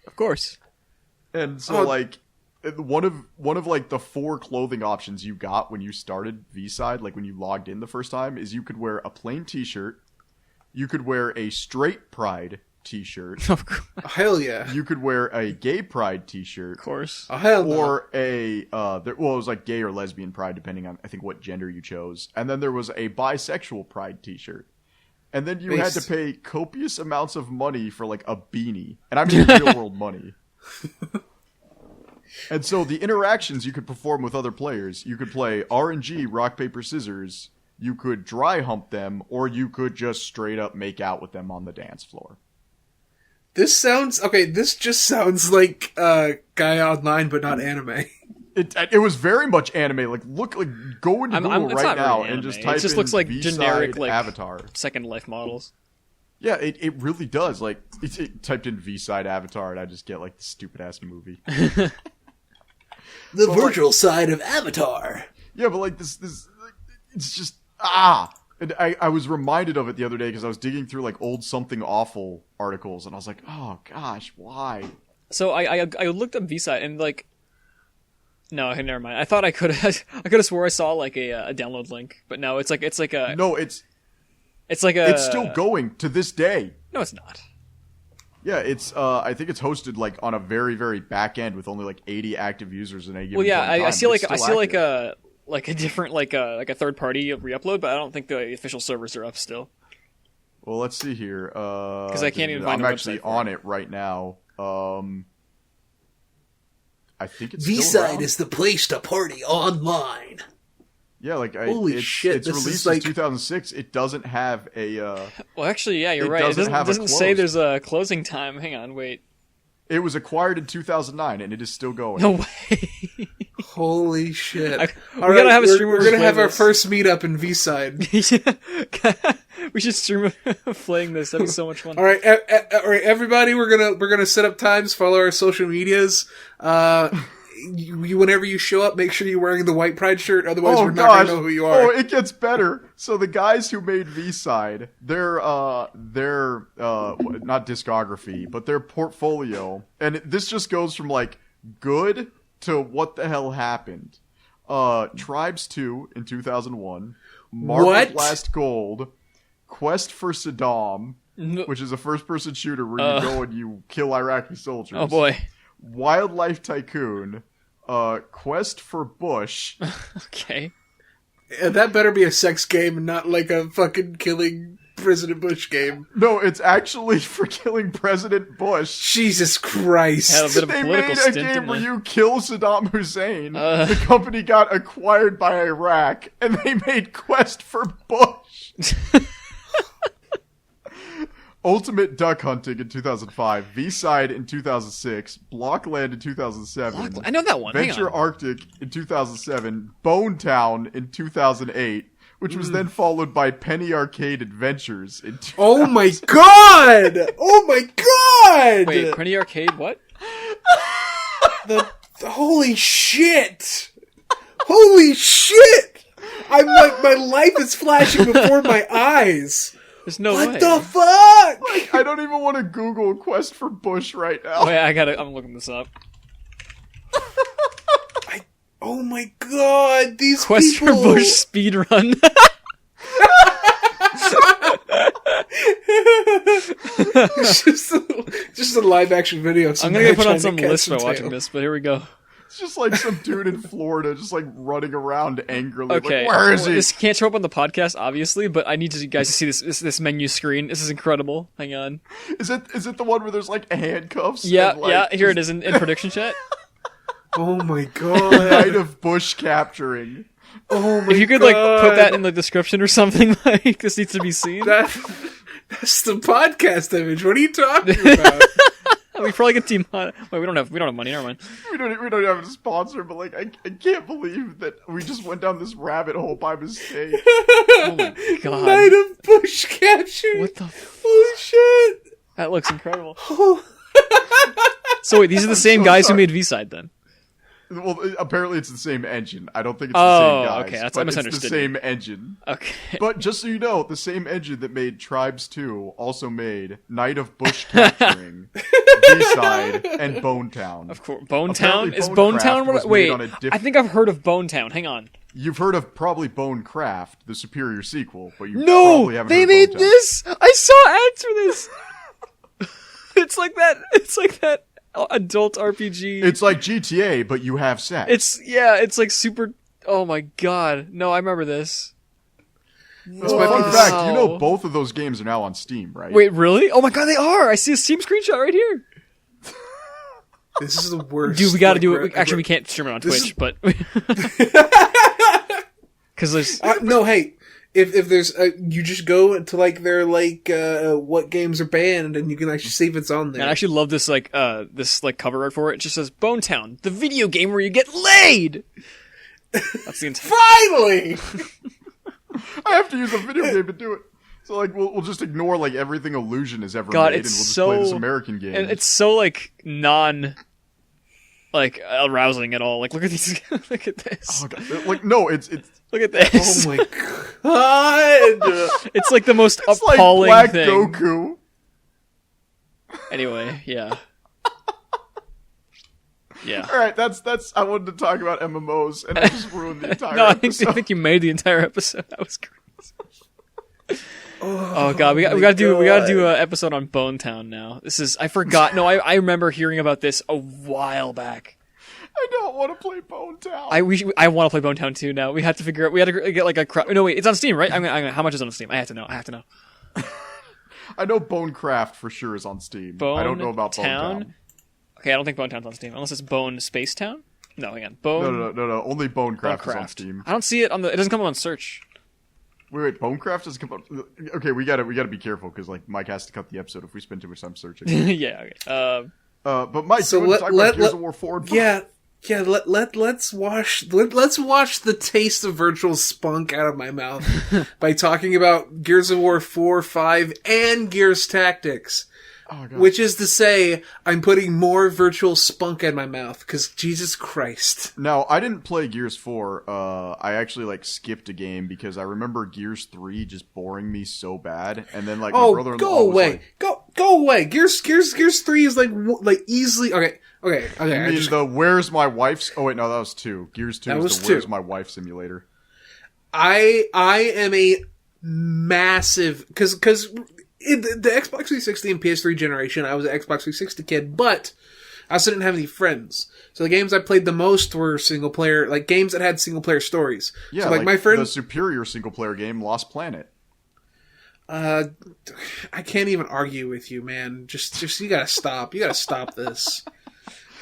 Of course. And so like one of like the 4 clothing options you got when you started V-Side, like when you logged in the first time, is you could wear a plain t-shirt, you could wear a straight pride t-shirt. Hell yeah. You could wear a gay pride t-shirt. Of course. Hell no. Or it was like gay or lesbian pride, depending on, I think, what gender you chose. And then there was a bisexual pride t-shirt. And then you had to pay copious amounts of money for like a beanie. And I mean real world money. And so the interactions you could perform with other players, you could play RNG, rock, paper, scissors, you could dry hump them, or you could just straight up make out with them on the dance floor. This just sounds like Guy Online, but not anime. It was very much anime. Like, go into Google right now really and just type in it just looks like V-Side generic like Avatar. Second Life models. Yeah, it really does. Like, it typed in V-Side Avatar, and I just get like the stupid ass movie. The virtual side of Avatar. Yeah, but like this, it's just And I was reminded of it the other day because I was digging through like old Something Awful articles, and I was like, oh gosh, why? So I looked up V-Side and like, no, never mind. I thought I could have swore I saw like a download link, but no, it's like a no, it's like a it's still going to this day. No, it's not. Yeah, it's I think it's hosted like on a very, very back end with only like 80 active users in a given Well, yeah, point in time. I see It's still active. like a different like a third party re-upload, but I don't think the official servers are up still. Well, let's see here. Because I can't even find I'm a actually website for on it. it right now. I think it's still V-Side around. is the place to party online. Yeah, like Holy shit, It's this is released like- in 2006. It doesn't have a. Well, actually, yeah, you're It right. It doesn't have a doesn't say close. there's a closing time. Hang on, wait. It was acquired in 2009, and it is still going. No way. Holy shit! We gotta have a streamer We're gonna play have our this. first meetup in V-Side. We should stream playing this. That'd be so much fun. All right, all right, everybody. We're gonna set up times. Follow our social medias. Whenever you show up, make sure you're wearing the white pride shirt. Otherwise, we're not gonna know who you are. Oh, it gets better. So the guys who made V-Side, their not discography, but their portfolio, and this just goes from like good to what the hell happened. Tribes 2 in 2001, Marvel's What? Last Gold, Quest for Saddam, which is a first-person shooter where you go and you kill Iraqi soldiers. Oh boy. Wildlife Tycoon, Quest for Bush. Okay. That better be a sex game and not like a fucking killing President Bush game. No, it's actually for killing President Bush. Jesus Christ! Had a bit of a They political made a stint, game didn't where they? you kill Saddam Hussein. The company got acquired by Iraq, and they made Quest for Bush. Ultimate Duck Hunting in 2005, V-Side in 2006, Blockland in 2007, I know that one. Hang Venture on. Arctic in 2007, BoneTown in 2008, which was then followed by Penny Arcade Adventures in 2000. Oh my god! Oh my god! Wait, Penny Arcade, what? Holy shit! Holy shit! I'm like, my life is flashing before my eyes. There's no What way. the fuck? I don't even want to Google Quest for Bush right now. Wait, I'm looking this up. Oh my god, these Quest people. for Bush speedrun. just a live action video. of some I'm gonna get guy put on trying some to catch list by some watching tail. this, but here we go. It's just like some dude in Florida just like running around angrily. Okay, Like, where is he? This can't show up on the podcast, obviously, but I need you guys to see this menu screen. This is incredible. Hang on. Is it the one where there's like handcuffs? Yeah, and, like, yeah. Here it is in prediction chat. Oh my Night god. of Bush capturing. Oh my god. If you could like put that in the description or something, like this needs to be seen. That's the podcast image. What are you talking about? We probably get team. Wait, we don't have money. Never mind. We don't have a sponsor, but like I can't believe that we just went down this rabbit hole by mistake. Oh my god. Night of Bush capture. What the? Holy shit. That looks incredible. Oh. So wait, these are the same so guys who sorry. made V-Side then. Well, apparently it's the same engine. I don't think it's Oh, the same guys. okay, that's- but I it's the misunderstood same engine. Okay. But just so you know, the same engine that made Tribes 2 also made Night of Bush Capturing, B-Side, and BoneTown. Of course, BoneTown Apparently is Bonecraft BoneTown. was Wait, made on a I think I've heard of BoneTown. Hang on. You've heard of probably Bonecraft, the superior sequel, but you No, probably haven't they heard made of BoneTown. this. I saw ads for this. It's like that. It's like that adult RPG. It's like GTA, but you have sex. It's like super. Oh my god! No, I remember this. That's my fun fact. You know both of those games are now on Steam, right? Wait, really? Oh my god, they are! I see a Steam screenshot right here. This is the worst. Dude, we got to like, do it. re- Actually, we can't stream it on This Twitch, but because there's No, hey, if there's you just go to like their like what games are banned, and you can actually see if it's on there. I actually love this like cover art for it. It just says BoneTown, the video game where you get laid. That's the entire. Finally, I have to use a video game to do it. So like we'll just ignore like everything Illusion has ever God, made, it's and we'll just so play this American game. And it's so like non like arousing at all. Like look at these. Look at this. Oh, God. Like no, it's Look at this. oh my god, It's like the most like appalling Black thing. Goku. Anyway, yeah. Yeah. All right, that's. I wanted to talk about MMOs, and I just ruined the entire No, I episode. think you made the entire episode. That was great. Oh god, we gotta do an episode on BoneTown now. I forgot. No, I remember hearing about this a while back. I don't want to play BoneTown. I want to play BoneTown too now. We had to figure out. We had to get like a. No wait, it's on Steam, right? How much is it on Steam? I have to know. I know Bonecraft for sure is on Steam. I don't know about BoneTown. Okay, I don't think BoneTown's on Steam unless it's Bone Space Town. No, hang on. Bone. No. Only Bonecraft is on Steam. I don't see it on the. It doesn't come up on search. Wait, Bonecraft doesn't come up. Okay, we gotta be careful because like Mike has to cut the episode if we spend too much time searching. Yeah. Okay. But Mike, so let's talk about Gears of War 4 and 5. Yeah. Let's wash the taste of virtual spunk out of my mouth by talking about Gears of War 4, 5, and Gears Tactics. Oh, God. Which is to say, I'm putting more virtual spunk in my mouth, because Jesus Christ. Now, I didn't play Gears 4. I actually, skipped a game, because I remember Gears 3 just boring me so bad, and then, my brother-in-law go away. was Go away. Gears 3 is, easily... Okay. I mean, the Where's My Wife's... Oh, wait, no, that was 2. Gears 2 is the Where's My Wife simulator. I am a massive... Because... In the Xbox 360 and PS3 generation, I was an Xbox 360 kid, but I also didn't have any friends. So the games I played the most were single-player, games that had single-player stories. Yeah, so, my friend... the superior single-player game, Lost Planet. I can't even argue with you, man. Just you gotta stop. You gotta stop this.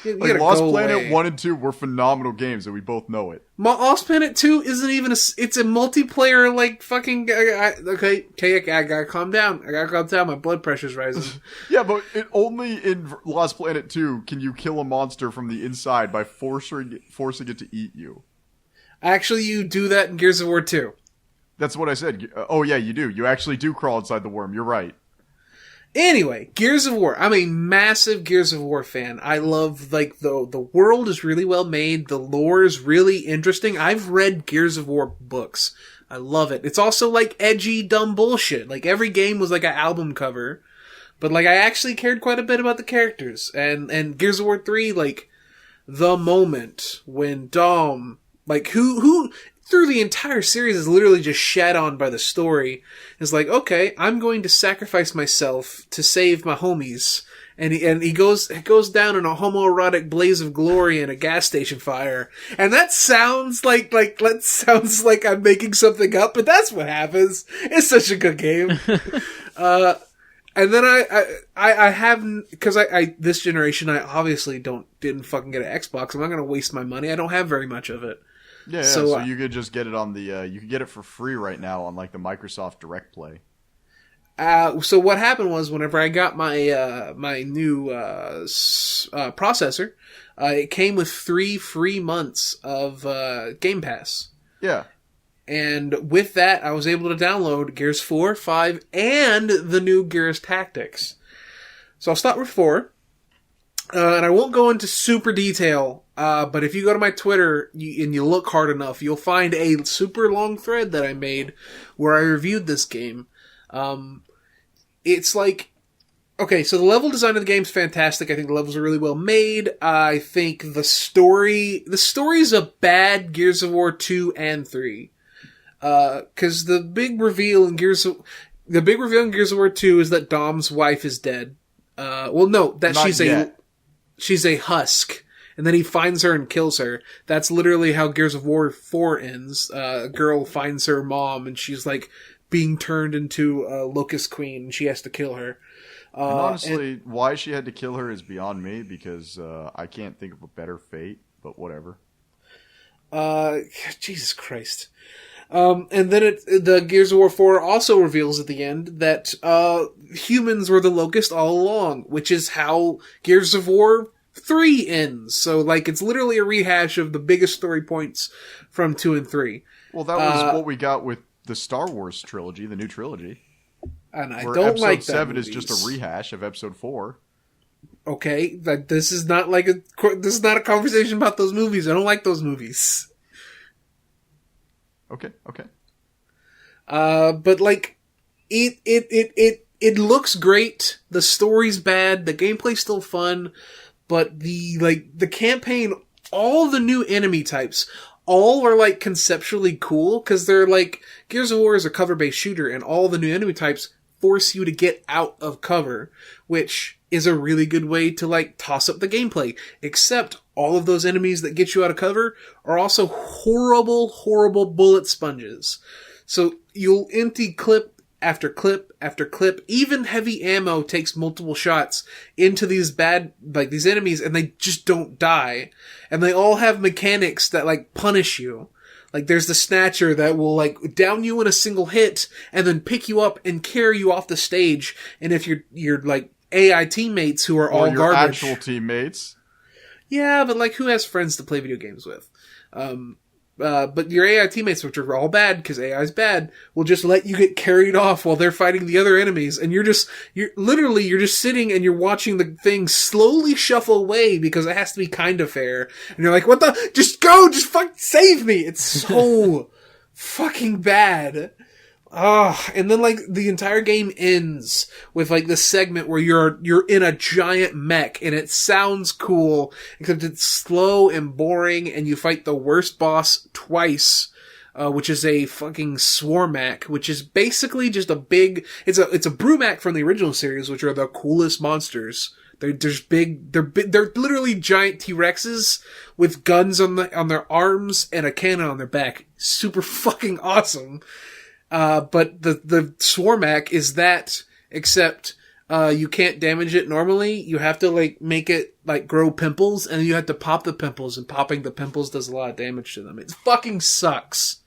You gotta Lost go Planet away. 1 and 2 were phenomenal games, and we both know it. Lost Planet 2 isn't even it's a multiplayer, fucking... Okay, I gotta calm down. My blood pressure's rising. Yeah, but in Lost Planet 2 can you kill a monster from the inside by forcing it to eat you. Actually, you do that in Gears of War 2. That's what I said. Oh, yeah, you do. You actually do crawl inside the worm. You're right. Anyway, Gears of War. I'm a massive Gears of War fan. I love, the world is really well made. The lore is really interesting. I've read Gears of War books. I love it. It's also, edgy, dumb bullshit. Every game was an album cover. But, I actually cared quite a bit about the characters. And Gears of War 3, the moment when Dom, who through the entire series is literally just shat on by the story. It's okay, I'm going to sacrifice myself to save my homies. And he goes down in a homoerotic blaze of glory in a gas station fire. And that sounds like I'm making something up, but that's what happens. It's such a good game. And then I have, because I this generation, I obviously didn't fucking get an Xbox. I'm not going to waste my money. I don't have very much of it. Yeah, so you could just get it on the, you could get it for free right now on the Microsoft Direct Play. So what happened was whenever I got my, my new, processor, it came with 3 free months of, Game Pass. Yeah. And with that, I was able to download Gears 4, 5, and the new Gears Tactics. So I'll start with 4. And I won't go into super detail, but if you go to my Twitter and you look hard enough, you'll find a super long thread that I made where I reviewed this game. It's okay, so the level design of the game's fantastic. I think the levels are really well made. I think the story's a bad Gears of War 2 and 3. Cause the big reveal in Gears of War 2 is that Dom's wife is dead. She's a husk. And then he finds her and kills her. That's literally how Gears of War 4 ends. A girl finds her mom and she's being turned into a Locust Queen and she has to kill her. And honestly, why she had to kill her is beyond me because I can't think of a better fate, but whatever. Jesus Christ. And then the Gears of War 4 also reveals at the end that humans were the Locust all along, which is how Gears of War 3 ends. So, it's literally a rehash of the biggest story points from 2 and 3. Well, that was what we got with the Star Wars trilogy, the new trilogy. And I where don't like Episode 7 is just a rehash of Episode 4. Okay, this is not this is not a conversation about those movies. I don't like those movies. Okay. But it looks great. The story's bad. The gameplay's still fun, but the campaign, all the new enemy types, all are like conceptually cool because they're like Gears of War is a cover-based shooter, and all the new enemy types force you to get out of cover, which is a really good way to like toss up the gameplay. Except all of those enemies that get you out of cover are also horrible bullet sponges. So you'll empty clip after clip after clip. Even heavy ammo takes multiple shots into these these enemies, and they just don't die. And they all have mechanics that like punish you. Like there's the Snatcher that will like down you in a single hit and then pick you up and carry you off the stage. And if you're like AI teammates who are all your garbage, actual teammates. Yeah, but like who has friends to play video games with? But your AI teammates, which are all bad because AI is bad, will just let you get carried off while they're fighting the other enemies, and you're just sitting and you're watching the thing slowly shuffle away because it has to be kind of fair, and you're like, what the? Just go! Just save me! It's so fucking bad. And then like the entire game ends with like this segment where you're in a giant mech and it sounds cool, except it's slow and boring, and you fight the worst boss twice, which is a fucking Swarmac, which is basically just it's a Brumac from the original series, which are the coolest monsters. They're literally giant T-Rexes with guns on their arms and a cannon on their back. Super fucking awesome. But the Swarmac is that, except, you can't damage it normally. You have to, like, make it, like, grow pimples, and you have to pop the pimples, and popping the pimples does a lot of damage to them. It fucking sucks.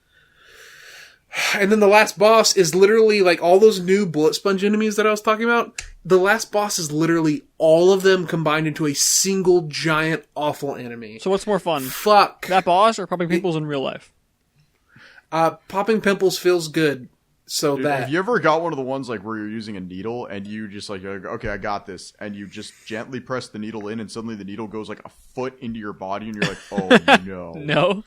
And then the last boss is literally, like, all those new bullet sponge enemies that I was talking about. The last boss is literally all of them combined into a single giant awful enemy. So what's more fun? Fuck. That boss or popping pimples in real life? Popping pimples feels good. So Dude, that. have you ever got one of the ones like where you're using a needle and you just like, okay, I got this, and you just gently press the needle in, and suddenly the needle goes like a foot into your body, and you're like, oh no. No.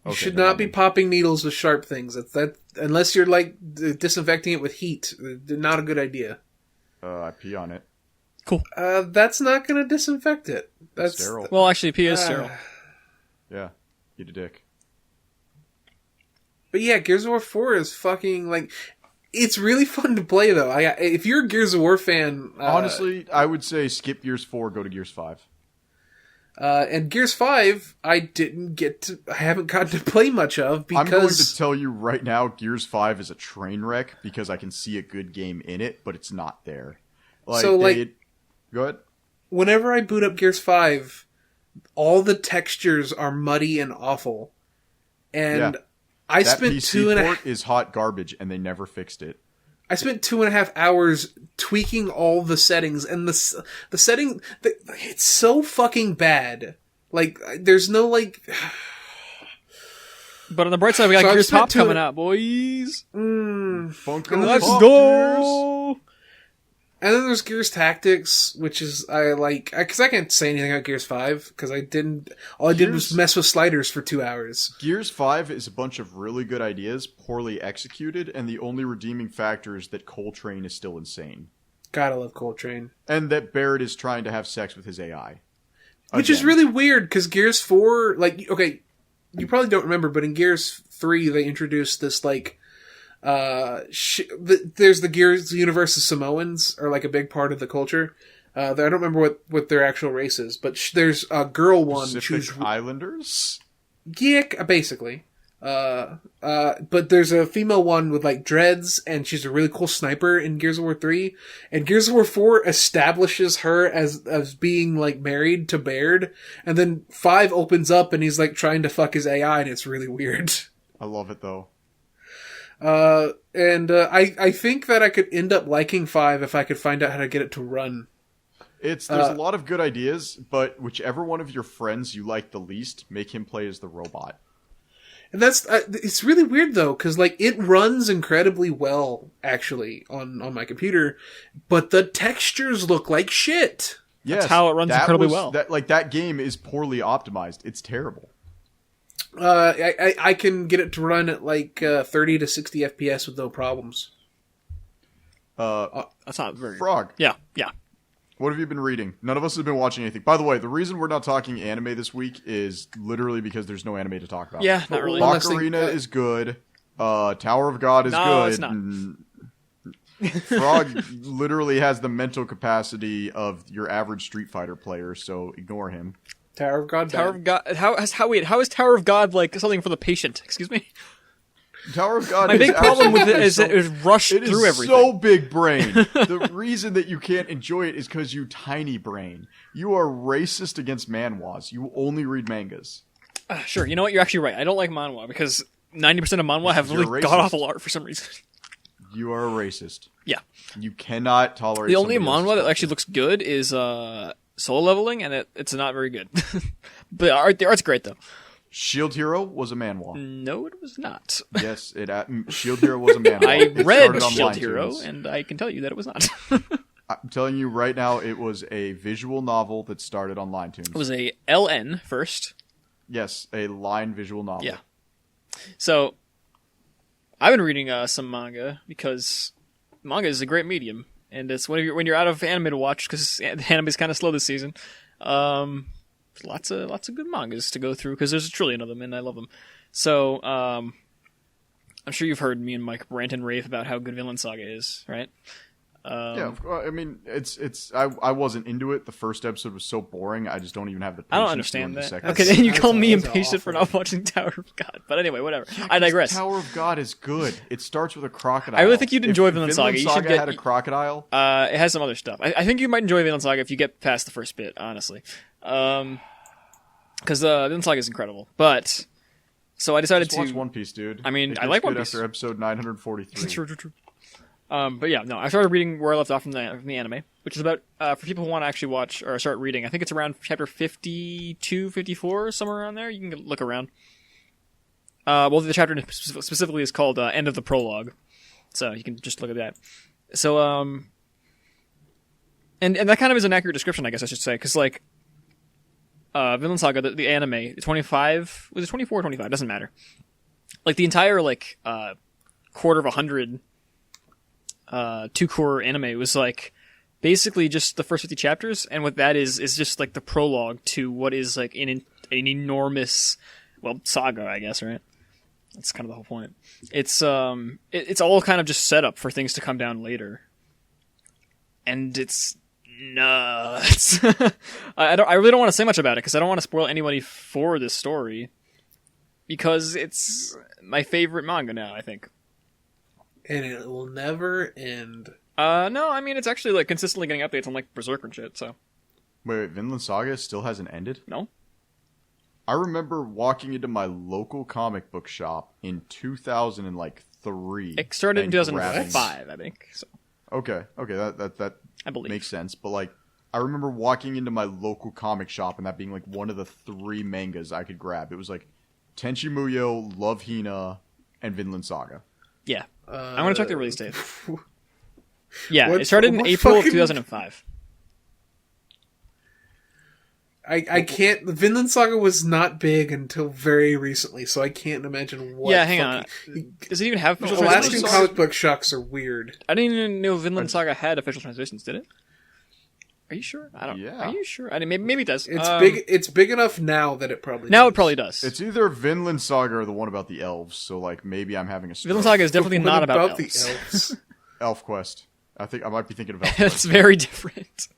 You Okay, should not be popping needles with sharp things. That unless you're like disinfecting it with heat. Not a good idea. I pee on it. Cool. That's not going to disinfect it. That's Sterile. Well, actually, pee is sterile. Yeah, eat a dick. But yeah, Gears of War 4 is fucking like. It's really fun to play though. If you're a Gears of War fan, Honestly, I would say skip Gears 4, go to Gears 5. And Gears 5, I haven't gotten to play much of because... I'm going to tell you right now, Gears 5 is a train wreck because I can see a good game in it, but it's not there. Go ahead. Whenever I boot up Gears 5, all the textures are muddy and awful. And Yeah. I That spent PC port is hot garbage, and they never fixed it. I spent 2.5 hours tweaking all the settings, and the setting, it's so fucking bad. Like, there's no, like... But on the bright side, we got So Gears Pop coming out, boys. Funko Let's Pop go! And then there's Gears Tactics, which is, because I can't say anything about Gears 5, because all I did was mess with sliders for 2 hours. Gears 5 is a bunch of really good ideas, poorly executed, and the only redeeming factor is that Coltrane is still insane. Gotta love Coltrane. And that Barrett is trying to have sex with his AI. Which is really weird, because Gears 4, like, okay, you probably don't remember, but in Gears 3, they introduced this, like, there's the Gears universe of Samoans are like a big part of the culture. I don't remember what their actual race is, but there's a girl one. Pacific Islanders? Yeah, basically. But there's a female one with like dreads, and she's a really cool sniper in Gears of War 3. And Gears of War 4 establishes her as being like married to Baird, and then 5 opens up and he's like trying to fuck his AI, and it's really weird. I love it though. I think that I could end up liking 5 if I could find out how to get it to run. There's a lot of good ideas, but whichever one of your friends you like the least, make him play as the robot. And that's it's really weird though, because like it runs incredibly well actually on my computer, but the textures look like shit. Yes, that's how it runs incredibly well. That game is poorly optimized. It's terrible. I can get it to run at like 30 to 60 FPS with no problems. That's not very... Frog. Yeah. What have you been reading? None of us have been watching anything. By the way, the reason we're not talking anime this week is literally because there's no anime to talk about. Yeah, not really. Ocarina is good. Tower of God is good. No, it's not. Frog literally has the mental capacity of your average Street Fighter player, so ignore him. Tower of God. Tower of God. How is Tower of God like something for the patient? Excuse me. Tower of God. My big problem with it is it is rushed it through is everything. so big brain. The reason that you can't enjoy it is because you tiny brain. You are racist against manhwas. You only read mangas. Sure, you know what? You're actually right. I don't like manhwa because 90% of manhwa have really god-awful art for some reason. You are a racist. Yeah. You cannot tolerate. The only somebody else's manhwa that culture. actually looks good is Soul Leveling, and it's not very good. But the art's great though. Shield Hero was a manhwa. No, it was not. Yes, Shield Hero was a manhwa. I It read started on Shield Line Hero, Tunes. and I can tell you that it was not. I'm telling you right now, it was a visual novel that started on Line Tunes. It was a LN first. Yes, a line visual novel. Yeah. So, I've been reading some manga because manga is a great medium, and it's when you're out of anime to watch because anime is kind of slow this season. Lots of good mangas to go through because there's a trillion of them, and I love them. So, I'm sure you've heard me and Mike rant and rave about how good Vinland Saga is, right? Yeah, I mean, I wasn't into it. The first episode was so boring. I just don't even have the patience. I don't to understand do the that. second Okay, episode. then you call me that's impatient for awful. not watching Tower of God. But anyway, whatever. I digress. Tower of God is good. It starts with a crocodile. I really think you'd enjoy If Vinland Saga. You should Saga get- had a crocodile. It has some other stuff. I think you might enjoy Vinland Saga if you get past the first bit, honestly. Because Vinland Saga is incredible. But, so I decided Just watch to... One Piece, dude. I mean, It I gets like One good Piece. after episode 943. True. But yeah, no, I started reading where I left off from the anime, which is about, for people who want to actually watch or start reading, I think it's around chapter 52, 54, somewhere around there. You can look around. Well, the chapter specifically is called End of the Prologue, so you can just look at that. So, and that kind of is an accurate description, I guess I should say, because, like, Vinland Saga, the anime, 25, was it 24 or 25? Doesn't matter. Like, the entire, like, quarter of 100 two-core anime was like basically just the first 50 chapters, and what that is just like the prologue to what is like an enormous, well, saga, I guess, right? That's kind of the whole point. It's all kind of just set up for things to come down later, and it's nuts. I really don't want to say much about it because I don't want to spoil anybody for this story, because it's my favorite manga now, I think. And it will never end. No, I mean, it's actually, like, consistently getting updates on, like, Berserk and shit, so. Wait, Vinland Saga still hasn't ended? No? I remember walking into my local comic book shop in 2003. It started in and 2005, grabbing- I think, so. Okay, that I believe. makes sense. But, like, I remember walking into my local comic shop and that being, like, one of the 3 mangas I could grab. It was, like, Tenchi Muyo, Love Hina, and Vinland Saga. Yeah. I'm gonna check the release date. Yeah, What- it started in what April of fucking- 2005. I can't. Vinland Saga was not big until very recently, so I can't imagine what. Yeah, hang on. Does it even have official Alaskan translations? comic book shocks are weird. I didn't even know Vinland Saga had official translations, did it? Are you sure? I don't. Yeah. Are you sure? I mean, maybe it does. It's big. It's big enough now that it probably. Now does. it probably does. It's either Vinland Saga or the one about the elves, so, like, maybe I'm having a stroke. Vinland Saga is definitely What not about the elves. elves. Elf Quest. I think I might be thinking of Elf It's Quest. very different.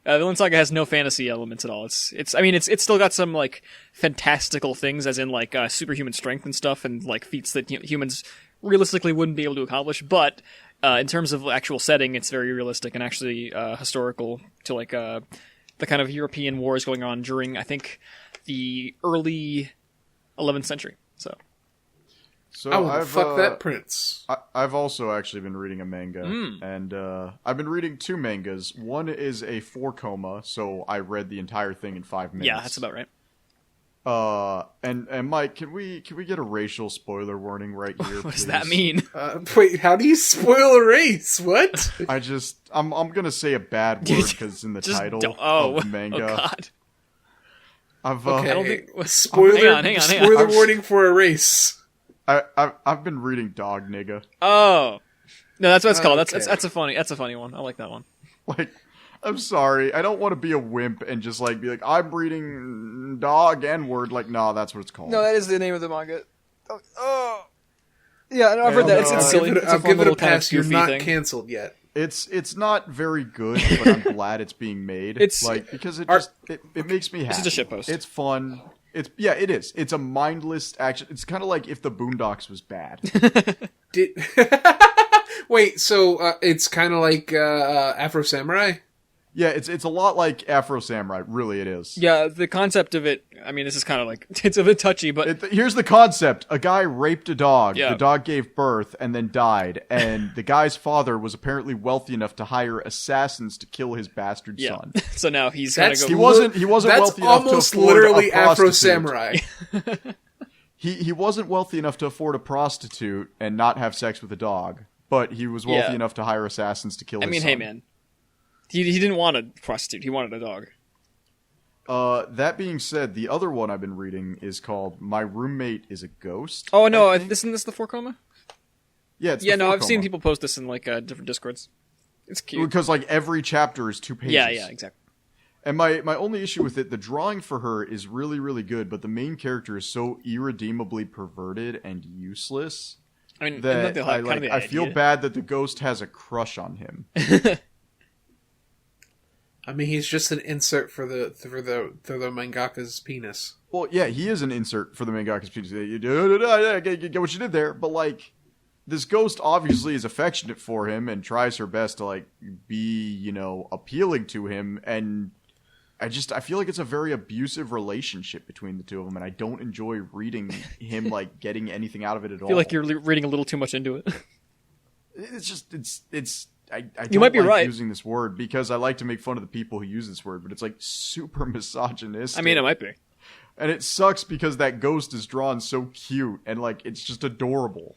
Vinland Saga has no fantasy elements at all. I mean, it's still got some, like, fantastical things, as in, like, superhuman strength and stuff, and, like, feats that humans realistically wouldn't be able to accomplish, but in terms of actual setting, it's very realistic and actually historical to, like, the kind of European wars going on during, I think, the early 11th century. So, So I will I've, fuck that prince. I've also actually been reading a manga, and I've been reading 2 mangas. One is a 4-coma, so I read the entire thing in 5 minutes. yeah, that's about right. And Mike, can we get a racial spoiler warning right here? What does please? that mean? Wait, how do you spoil a race? What? I'm gonna say a bad word because it's in the Just title oh, of the manga. oh god. I've Okay. I don't think. Spoiler. Hang on. Spoiler warning for a race. I've been reading Dog Nigga. Oh, no, that's what it's called. Okay. That's a funny one. I like that one. Like, I'm sorry. I don't want to be a wimp and just like be like, I'm reading dog N-word. Like, no, that's what it's called. No, that is the name of the manga. Oh. Yeah, I've read that. It's silly. It's a I'll fun give it little a kind of pass. You're goofy not thing. canceled yet. It's not very good, but I'm glad it's being made. It's like because it makes me happy. It's just a shitpost. It's fun. It is. It's a mindless action. It's kind of like if the Boondocks was bad. Wait, so it's kind of like Afro Samurai? Yeah, it's a lot like Afro Samurai. Really, it is. Yeah, the concept of it. I mean, this is kind of like it's a bit touchy, but Here's the concept: a guy raped a dog. Yeah. The dog gave birth and then died, and the guy's father was apparently wealthy enough to hire assassins to kill his bastard yeah. son. So now he's gonna go. He wasn't That's wealthy enough to almost afford literally a prostitute. Afro Samurai. He wasn't wealthy enough to afford a prostitute and not have sex with a dog, but he was wealthy enough to hire assassins to kill his son. Hey man, he didn't want a prostitute. He wanted a dog. That being said, the other one I've been reading is called My Roommate is a Ghost. Oh no, isn't this the 4 coma? Yeah, it's Yeah, the no, 4 I've seen coma. people post this in like different Discords. It's cute. Because like every chapter is 2 pages. Yeah, exactly. And my only issue with it, the drawing for her is really, really good, but the main character is so irredeemably perverted and useless I mean, that isn't that kind of the I feel idea? bad that the ghost has a crush on him. I mean, he's just an insert for the mangaka's penis. Well, yeah, he is an insert for the mangaka's penis. I get what you did there, but like, this ghost obviously is affectionate for him and tries her best to like be, appealing to him, and I feel like it's a very abusive relationship between the two of them, and I don't enjoy reading him like getting anything out of it at all. I feel like you're reading a little too much into it. I don't You might be like right. using this word because I like to make fun of the people who use this word, but it's like super misogynistic. I mean, it might be. And it sucks because that ghost is drawn so cute and like it's just adorable.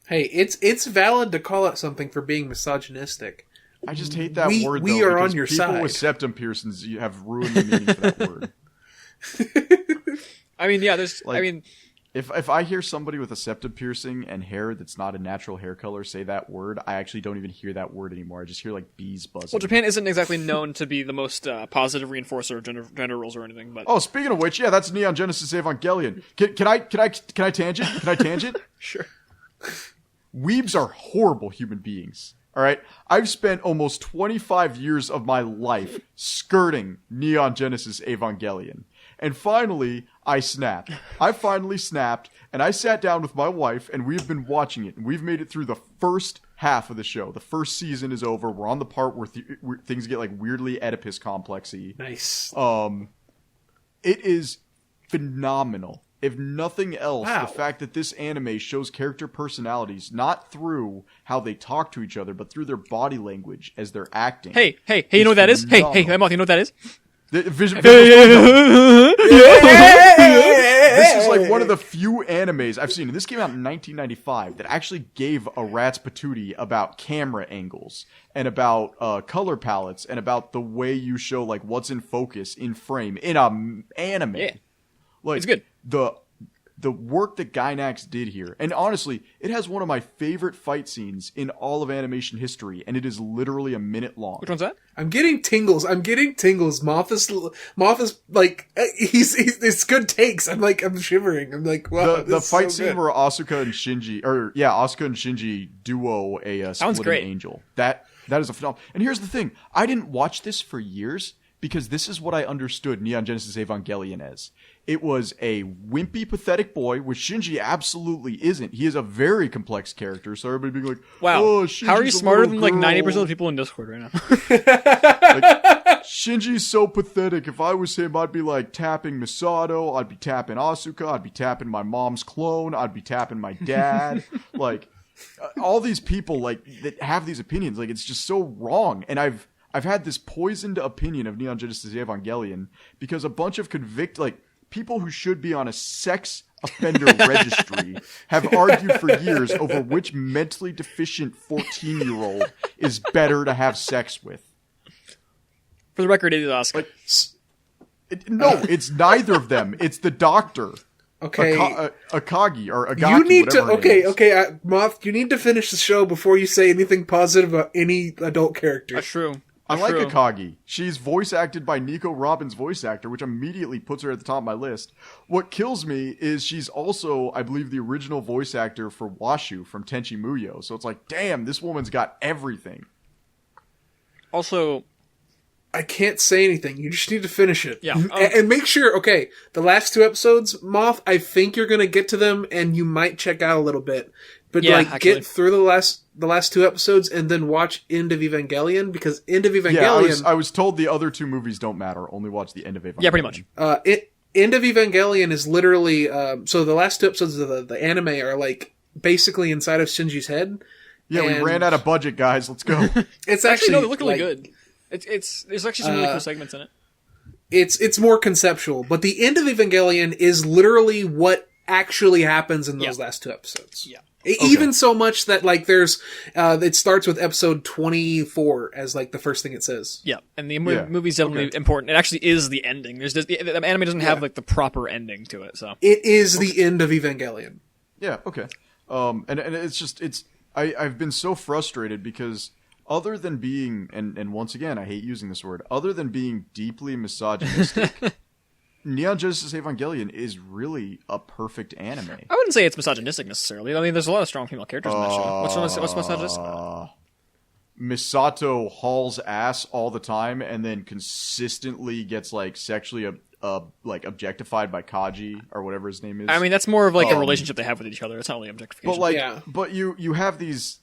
Hey, it's valid to call out something for being misogynistic. I just hate that word. We though, are because on your people side. with septum piercings have ruined the meaning for that word. I mean, yeah. If I hear somebody with a septum piercing and hair that's not a natural hair color say that word, I actually don't even hear that word anymore. I just hear like bees buzzing. Well, Japan isn't exactly known to be the most positive reinforcer of gender roles or anything, but Oh, speaking of which, yeah, that's Neon Genesis Evangelion. Can I tangent? Can I tangent? sure. Weebs are horrible human beings. All right, I've spent almost 25 years of my life skirting Neon Genesis Evangelion. And finally, I snapped. I finally snapped, and I sat down with my wife, and we've been watching it. And we've made it through the first half of the show. The first season is over. We're on the part where things get like weirdly Oedipus complexy. Nice. It is phenomenal. If nothing else, Wow. the fact that this anime shows character personalities not through how they talk to each other, but through their body language as they're acting. Hey, you know what that is? Hey, phenomenal. Moth, you know what that is? This is like one of the few animes I've seen, and this came out in 1995, that actually gave a rat's patootie about camera angles and about color palettes and about the way you show like what's in focus in frame in an anime. Yeah. Like, It's good. The work that Gainax did here, and honestly, it has one of my favorite fight scenes in all of animation history, and it is literally a minute long. Which one's that? I'm getting tingles. Moth is like he's it's good takes. I'm shivering. I'm like, wow. The this is fight so scene good. where Asuka and Shinji duo a Sounds splitting great. angel. That is a phenomenon. And here's the thing: I didn't watch this for years because this is what I understood Neon Genesis Evangelion as. It was a wimpy, pathetic boy, which Shinji absolutely isn't. He is a very complex character. So everybody being like, Wow. "Oh, How are you Shinji's a smarter little than like girl." 90% of the people in Discord right now? Shinji's so pathetic. If I was him, I'd be like tapping Misato, I'd be tapping Asuka, I'd be tapping my mom's clone, I'd be tapping my dad. Like, all these people like that have these opinions. Like, it's just so wrong. And I've had this poisoned opinion of Neon Genesis Evangelion because a bunch of people who should be on a sex offender registry have argued for years over which mentally deficient 14-year-old is better to have sex with. For the record, it is Asuka. No, it's neither of them. It's the doctor. Okay. Akagi or Agaki. You need to. whatever her name is. Moth. You need to finish the show before you say anything positive about any adult character. That's true. I like True. Akagi. She's voice acted by Nico Robin's voice actor, which immediately puts her at the top of my list. What kills me is she's also, I believe, the original voice actor for Washu from Tenchi Muyo. So it's like, damn, this woman's got everything. Also, I can't say anything. You just need to finish it. Yeah. And make sure, okay, the last 2 episodes, Moth, I think you're going to get to them and you might check out a little bit. But Yeah, like actually. get through the last 2 episodes and then watch End of Evangelion, because End of Evangelion... Yeah, I was told the other 2 movies don't matter. Only watch the end of Evangelion. yeah, pretty much. End of Evangelion is literally... so the last 2 episodes of the anime are like basically inside of Shinji's head. Yeah, we ran out of budget, guys. Let's go. It's Actually, actually... no, they look really like, good. It's there's actually some really cool segments in it. It's more conceptual, but the End of Evangelion is literally what actually happens in those last 2 episodes. Yeah. Even so much that like there's it starts with episode 24 as like the first thing it says. Yeah, and the movie's definitely important. It actually is the ending. The anime doesn't have like the proper ending to it, so It is the end of Evangelion. Yeah, okay. And it's just I've been so frustrated because other than being and once again I hate using this word, other than being deeply misogynistic, Neon Genesis Evangelion is really a perfect anime. I wouldn't say it's misogynistic necessarily. I mean, there's a lot of strong female characters in that show. What's misogynistic? Misato hauls ass all the time and then consistently gets like sexually like objectified by Kaji or whatever his name is. I mean, that's more of like a relationship they have with each other. It's not really objectification. But like, Yeah. but you have these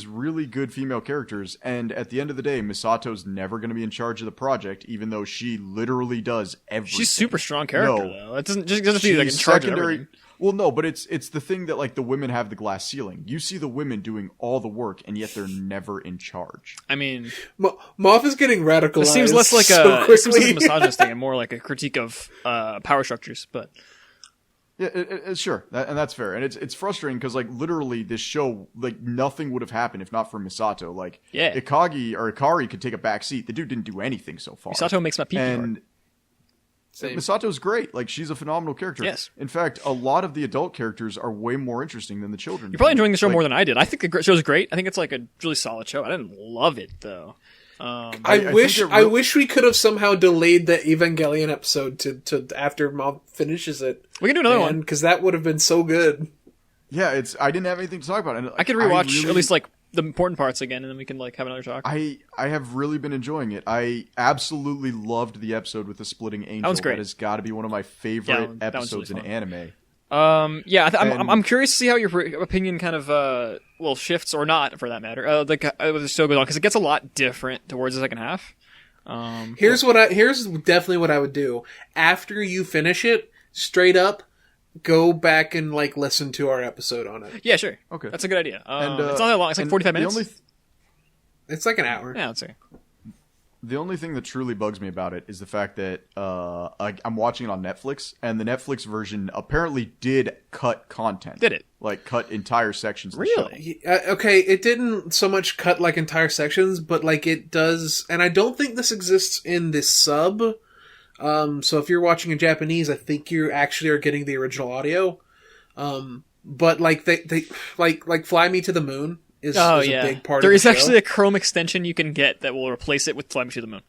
really good female characters, and at the end of the day, Misato's never going to be in charge of the project, even though she literally does everything. She's super strong character No. though. It doesn't be like in She's charge of everything. Well, no, but it's the thing that like the women have the glass ceiling. You see the women doing all the work, and yet they're never in charge. I mean, Moth is getting radicalized. it seems less like so it seems like a quickly. misogynist thing and more like a critique of power structures. But Yeah, sure, and that's fair. And it's frustrating because like literally this show, like nothing would have happened if not for Misato. Like Yeah. Ikari could take a back seat. The dude didn't do anything so far. Misato makes my pee hard. and Same. Misato's great. Like she's a phenomenal character. Yes. In fact, a lot of the adult characters are way more interesting than the children. You're probably enjoying the show Like, more than I did. I think the show's great. I think it's like a really solid show. I didn't love it though. I wish we could have somehow delayed the Evangelion episode to after Moth finishes it. We can do another one. Because that would have been so good. Yeah, I didn't have anything to talk about. And I could rewatch at least like the important parts again, and then we can like have another talk. I have really been enjoying it. I absolutely loved the episode with the splitting angel. That one's great. That has got to be one of my favorite that one's episodes really in anime. Yeah, I'm curious to see how your opinion kind of shifts or not, for that matter. With the show goes on, because it gets a lot different towards the second half. Here's definitely what I would do. After you finish it, straight up, go back and like listen to our episode on it. Yeah, sure. Okay. That's a good idea. And, it's not that long. It's like and 45 the minutes. It's like an hour. Yeah, let's see. The only thing that truly bugs me about it is the fact that I'm watching it on Netflix, and the Netflix version apparently did cut content. Did it? Like, cut entire sections of the show. Really? Okay, it didn't so much cut like entire sections, but like it does, and I don't think this exists in this sub. So if you're watching in Japanese, I think you actually are getting the original audio. But like they like Fly Me to the Moon is a big part There of the is show. actually a Chrome extension you can get that will replace it with Fly Me to the Moon.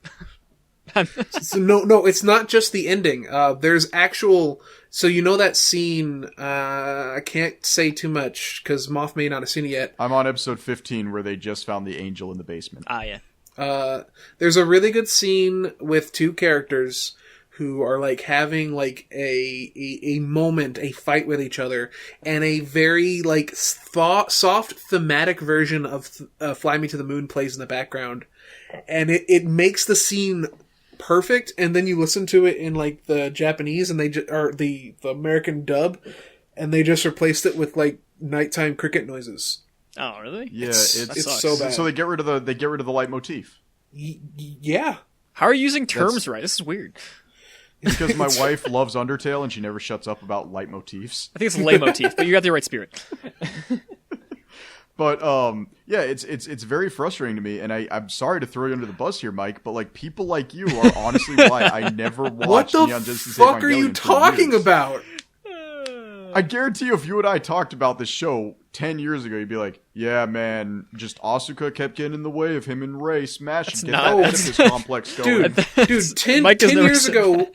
So no, it's not just the ending. There's actual. So you know that scene. I can't say too much because Moth may not have seen it yet. I'm on episode 15 where they just found the angel in the basement. Yeah. There's a really good scene with 2 characters who are like having like a moment, a fight with each other, and a very like soft thematic version of Fly Me to the Moon plays in the background, and it makes the scene perfect. And then you listen to it in like the Japanese and or the American dub, and they just replaced it with like nighttime cricket noises. Oh, really? Yeah, it's so bad. So they get rid of the leitmotif. Yeah. How are you using terms right? This is weird. Because my wife loves Undertale and she never shuts up about leitmotifs. I think it's leitmotif, but you got the right spirit. But yeah, it's very frustrating to me, and I'm sorry to throw you under the bus here, Mike, but like people like you are honestly why I never watched What the Neon Genesis fuck are Evangelion you for talking years. about? I guarantee you, if you and I talked about this show 10 years ago, you'd be like, yeah, man, just Asuka kept getting in the way of him and Rey smashing get that Oedipus complex going. Dude, 10 years ago...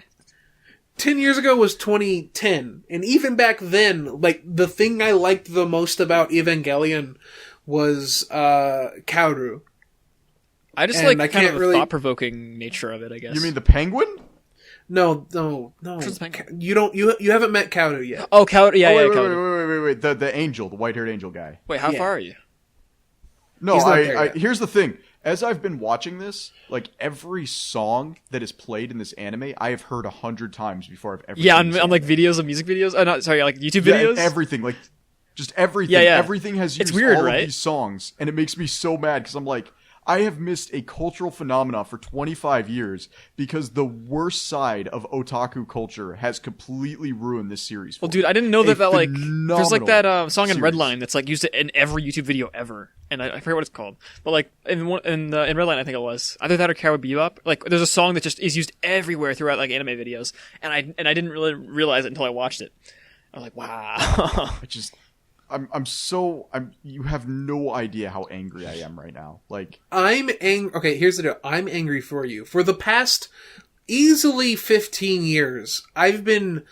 10 years ago was 2010, and even back then, like, the thing I liked the most about Evangelion was, Kaoru. I just like kind of the thought-provoking nature of it, I guess. You mean the penguin? No. You haven't met Kaoru yet. Oh, Kaoru, yeah, Kaoru. Wait. The angel, the white-haired angel guy. Wait, how far are you? No, here's the thing. As I've been watching this, like, every song that is played in this anime, I have heard 100 times before I've ever seen it. On like videos of music videos? Like YouTube videos? Yeah, everything. Like, just everything. Yeah. Everything has used all of these songs, and it makes me so mad, because I'm like, I have missed a cultural phenomenon for 25 years because the worst side of otaku culture has completely ruined this series. Well, dude, I didn't know that like there's like that song in Redline that's like used in every YouTube video ever, and I forget what it's called. But like in Redline, I think it was either that or Cowboy Bebop. Like there's a song that just is used everywhere throughout like anime videos, and I didn't really realize it until I watched it. I was like, wow. You have no idea how angry I am right now. Like, okay, here's the deal. I'm angry for you. For the past easily 15 years, I've been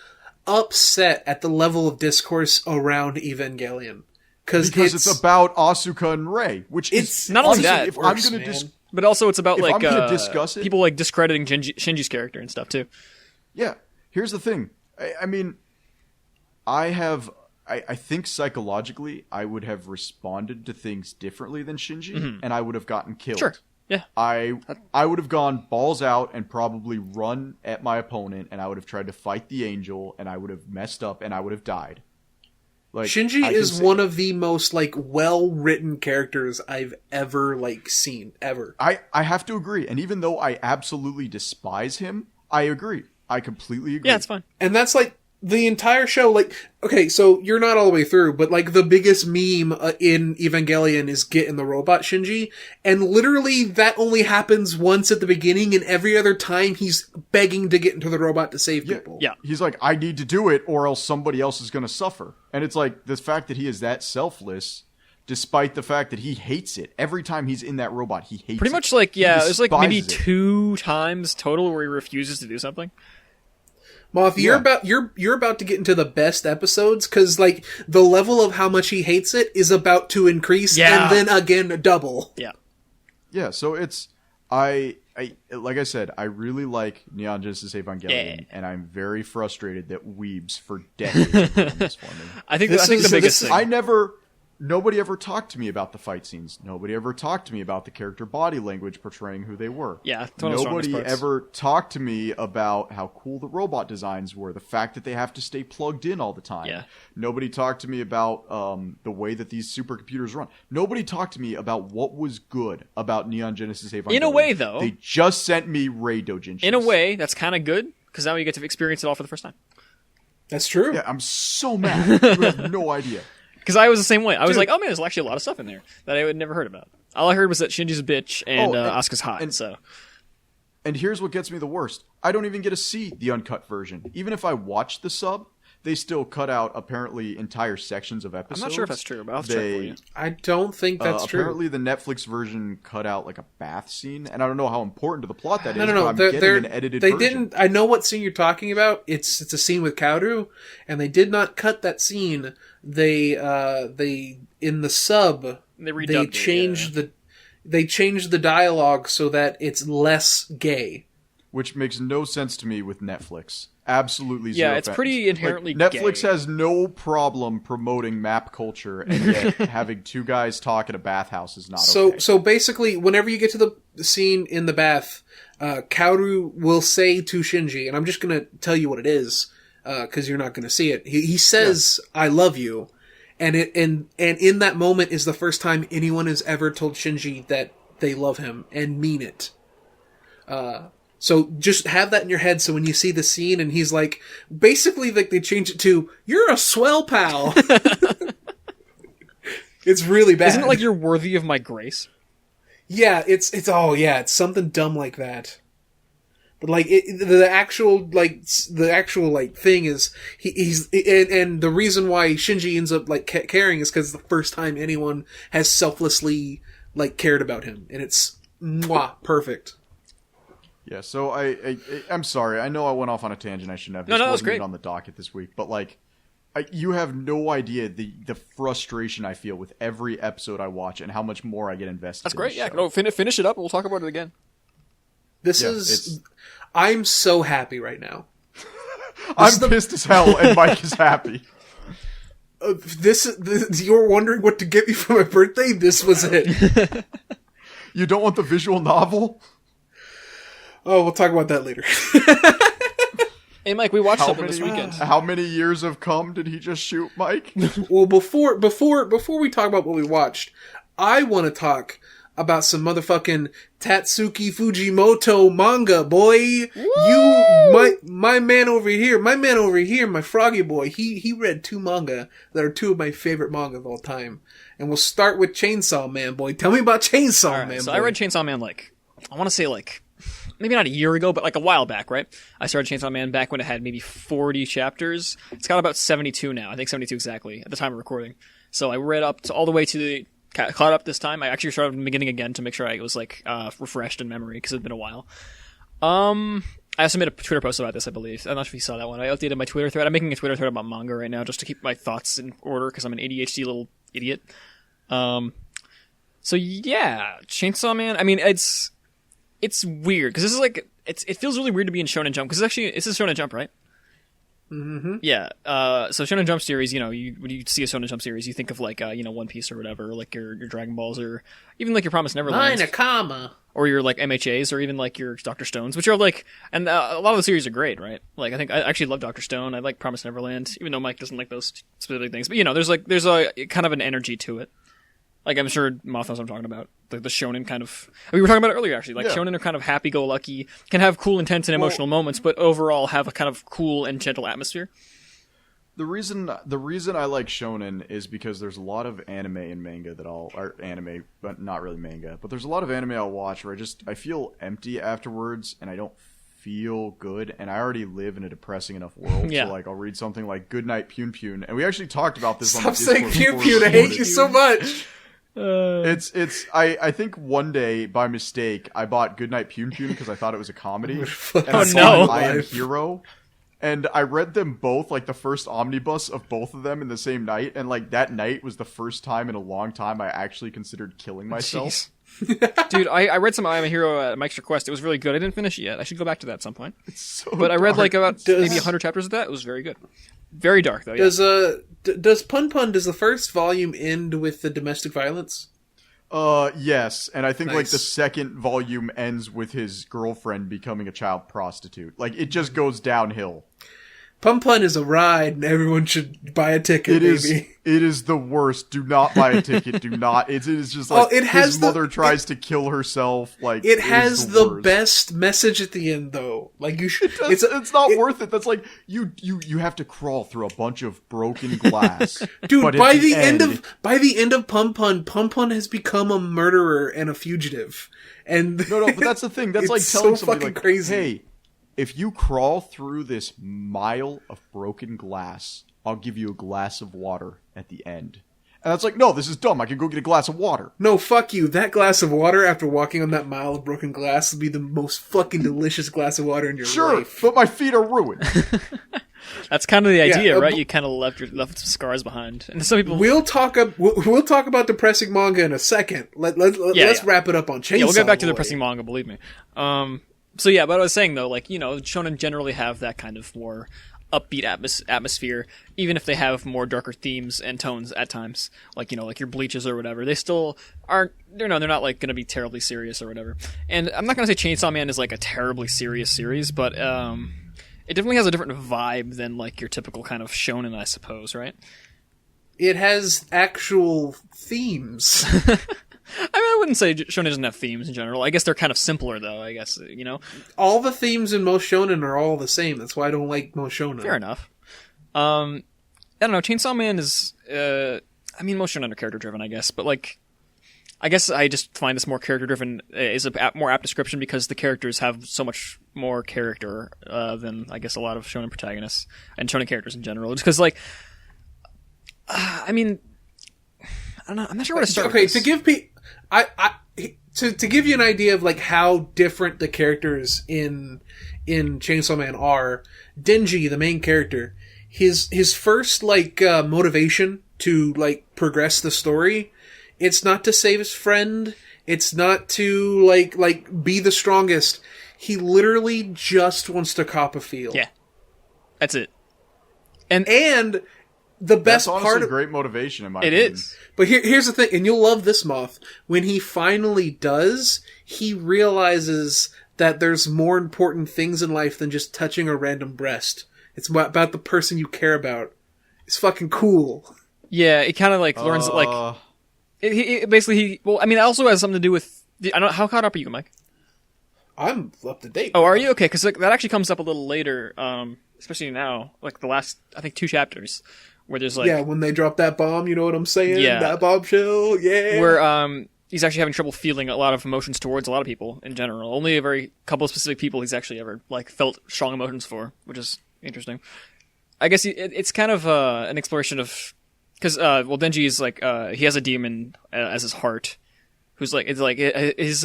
upset at the level of discourse around Evangelion. Because it's about Asuka and Rey, which it's not only that. If I'm going to but also it's about like discuss it, people like discrediting Shinji's character and stuff too. Yeah. Here's the thing. I mean, I think psychologically I would have responded to things differently than Shinji, and I would have gotten killed. Sure. Yeah. I would have gone balls out and probably run at my opponent, and I would have tried to fight the angel, and I would have messed up, and I would have died. Like, Shinji is one of the most like well-written characters I've ever like seen ever. I have to agree, and even though I absolutely despise him, I agree. I completely agree. Yeah, it's fine. And that's like the entire show, like, okay, so you're not all the way through, but like the biggest meme in Evangelion is get in the robot Shinji, and literally that only happens once at the beginning, and every other time he's begging to get into the robot to save people. Yeah. He's like, I need to do it or else somebody else is going to suffer. And it's like, the fact that he is that selfless, despite the fact that he hates it. Every time he's in that robot, he hates it. Pretty much like, yeah, there's like maybe 2 times total where he refuses to do something. Moth, you're about to get into the best episodes, because like the level of how much he hates it is about to increase, and then again double. Yeah. So it's I like I said, I really like Neon Genesis Evangelion, and I'm very frustrated that weebs for decades have done this for me. I think the biggest thing. Nobody ever talked to me about the fight scenes. Nobody ever talked to me about the character body language portraying who they were. Yeah, nobody ever talked to me about how cool the robot designs were, the fact that they have to stay plugged in all the time. Yeah. Nobody talked to me about the way that these supercomputers run. Nobody talked to me about what was good about Neon Genesis Evangelion. In a way, though. They just sent me Rei Doujinshi. In a way, that's kind of good, because now you get to experience it all for the first time. That's true. Yeah, I'm so mad. You have no idea. Because I was the same way. I was like, oh man, there's actually a lot of stuff in there that I had never heard about. All I heard was that Shinji's a bitch and Asuka's hot. And here's what gets me the worst. I don't even get to see the uncut version. Even if I watch the sub, they still cut out apparently entire sections of episodes. I'm not sure if that's true, but I'll check for you. I don't think that's true. Apparently the Netflix version cut out like a bath scene, and I don't know how important to the plot that is, No. but I'm getting an edited version. I know what scene you're talking about. It's a scene with Kaoru, and they did not cut that scene. They in the sub they changed the dialogue so that it's less gay. Which makes no sense to me with Netflix. Absolutely zero. Yeah, it's pretty inherently like, Netflix gay. has no problem promoting map culture, and yet having 2 guys talk in a bathhouse is not okay. So basically, whenever you get to the scene in the bath, Kaoru will say to Shinji, and I'm just going to tell you what it is, because you're not going to see it. He says, "I love you," and in that moment is the first time anyone has ever told Shinji that they love him and mean it. So just have that in your head, so when you see the scene and he's like, basically like they change it to, "You're a swell pal." It's really bad. Isn't it like you're worthy of my grace? Yeah, it's something dumb like that. Like the actual thing is he's and the reason why Shinji ends up like caring is because it's the first time anyone has selflessly like cared about him, and it's perfect. Yeah, so I'm sorry. I know I went off on a tangent. I shouldn't have. No, that was great. On the docket this week, but like, you have no idea the frustration I feel with every episode I watch and how much more I get invested. That's great. Yeah, no, finish it up. We'll talk about it again. I'm so happy right now. I'm pissed as hell, and Mike is happy. You're wondering what to get me for my birthday? This was it. You don't want the visual novel? Oh, we'll talk about that later. Hey, Mike, we watched something this weekend. How many years have come? Did he just shoot Mike? Well, before we talk about what we watched, I want to talk about some motherfucking Tatsuki Fujimoto manga, boy. Woo! My man over here, my froggy boy, he read 2 manga that are 2 of my favorite manga of all time. And we'll start with Chainsaw Man, boy. Tell me about Chainsaw Man, so boy. I read Chainsaw Man, I want to say, maybe not a year ago, but a while back, right? I started Chainsaw Man back when it had maybe 40 chapters. It's got about 72 now. I think 72 exactly at the time of recording. So I read up to all the way to caught up this time. I actually started from the beginning again to make sure I was refreshed in memory because it's been a while. I also made a Twitter post about this, I believe. I'm not sure if you saw that one. I updated my Twitter thread. I'm making a Twitter thread about manga right now just to keep my thoughts in order because I'm an ADHD little idiot. So yeah, Chainsaw Man. I mean, it's weird because this is it feels really weird to be in Shonen Jump because it's a Shonen Jump, right? Mm-hmm. Yeah. So Shonen Jump series, when you see a Shonen Jump series, you think of One Piece or whatever, or like your Dragon Balls, or even like your Promised Neverland, or your like MHAs, or even like your Dr. Stones, which are and a lot of the series are great, right? Like I actually love Dr. Stone. I like Promised Neverland, even though Mike doesn't like those specific things. But there's a kind of an energy to it. Like, I'm sure Moth knows what I'm talking about. The shonen kind of... We were talking about it earlier, actually. Shonen are kind of happy-go-lucky, can have cool, intense, and emotional moments, but overall have a kind of cool and gentle atmosphere. The reason I like shonen is because there's a lot of anime and manga or anime, but not really manga. But there's a lot of anime I'll watch where I feel empty afterwards, and I don't feel good, and I already live in a depressing enough world. Yeah. So, I'll read something like Goodnight Pune Pune, and we actually talked about this on the Discord. Stop saying Pune Pune, I hate you so much! I think one day by mistake I bought Goodnight Pune Pune because I thought it was a comedy. And I bought I Am Hero, and I read them both, the first omnibus of both of them in the same night, and that night was the first time in a long time I actually considered killing myself. Dude, I read some I Am a Hero at Mike's request. It was really good. I didn't finish it yet. I should go back to that at some point. It's so but I read dark. maybe 100 chapters of that. It was very good. Very dark though. Yeah. Does the first volume end with the domestic violence? Yes, and I think Nice. the second volume ends with his girlfriend becoming a child prostitute. It just goes downhill. Pun Pun is a ride, and everyone should buy a ticket. It is the worst. Do not buy a ticket. Do not. It is just his mother tries to kill herself. It has the best message at the end, though. You should. It's not worth it. That's you have to crawl through a bunch of broken glass, dude. But by the end of Pun Pun has become a murderer and a fugitive. And no, but that's the thing. That's it's telling so somebody fucking crazy. Hey, if you crawl through this mile of broken glass, I'll give you a glass of water at the end. And that's no, this is dumb. I can go get a glass of water. No, fuck you. That glass of water after walking on that mile of broken glass will be the most fucking delicious glass of water in your life. Sure, but my feet are ruined. That's kind of the idea, right? You kind of left some scars behind. And some people... We'll talk about depressing manga in a second. Let's wrap it up on Chainsaw. Yeah, we'll get back to depressing manga, believe me. So yeah, but I was saying though, shonen generally have that kind of more upbeat atmosphere, even if they have more darker themes and tones at times, like your Bleaches or whatever. They still aren't. They're not going to be terribly serious or whatever. And I'm not going to say Chainsaw Man is a terribly serious series, but it definitely has a different vibe than your typical kind of shonen, I suppose, right? It has actual themes. I wouldn't say shonen doesn't have themes in general. I guess they're kind of simpler, though, I guess, All the themes in most shonen are all the same. That's why I don't like most shonen. Fair enough. I don't know. Chainsaw Man is... most shonen are character-driven, I guess. But, I guess I just find this more character-driven is a more apt description because the characters have so much more character than, I guess, a lot of shonen protagonists and shonen characters in general. Just because, like, I mean, I don't know. I'm not sure where to start. Okay, with this. to give to give you an idea of like how different the characters in Chainsaw Man are, Denji, the main character, his first like motivation to like progress the story, it's not to save his friend, it's not to like be the strongest. He literally just wants to cop a feel. Yeah, that's it. And the best That's honestly part of great motivation in my It opinion. is. But here's the thing, and you'll love this, Moth. When he finally does, he realizes that there's more important things in life than just touching a random breast. It's about the person you care about. It's fucking cool. Yeah, it kind of like learns like it basically. Well, I mean, it also has something to do with. I don't. How caught up are you, Mike? I'm up to date. Oh, are you okay? Because like, that actually comes up a little later, especially now, like the last I think 2 chapters, where there's like when they drop that bomb, you know what I'm saying? Yeah. That bombshell, yeah. where he's actually having trouble feeling a lot of emotions towards a lot of people in general. Only a very couple of specific people he's actually ever like felt strong emotions for, which is interesting. I guess it's kind of an exploration of because Denji is like he has a demon as his heart, who's like it's like his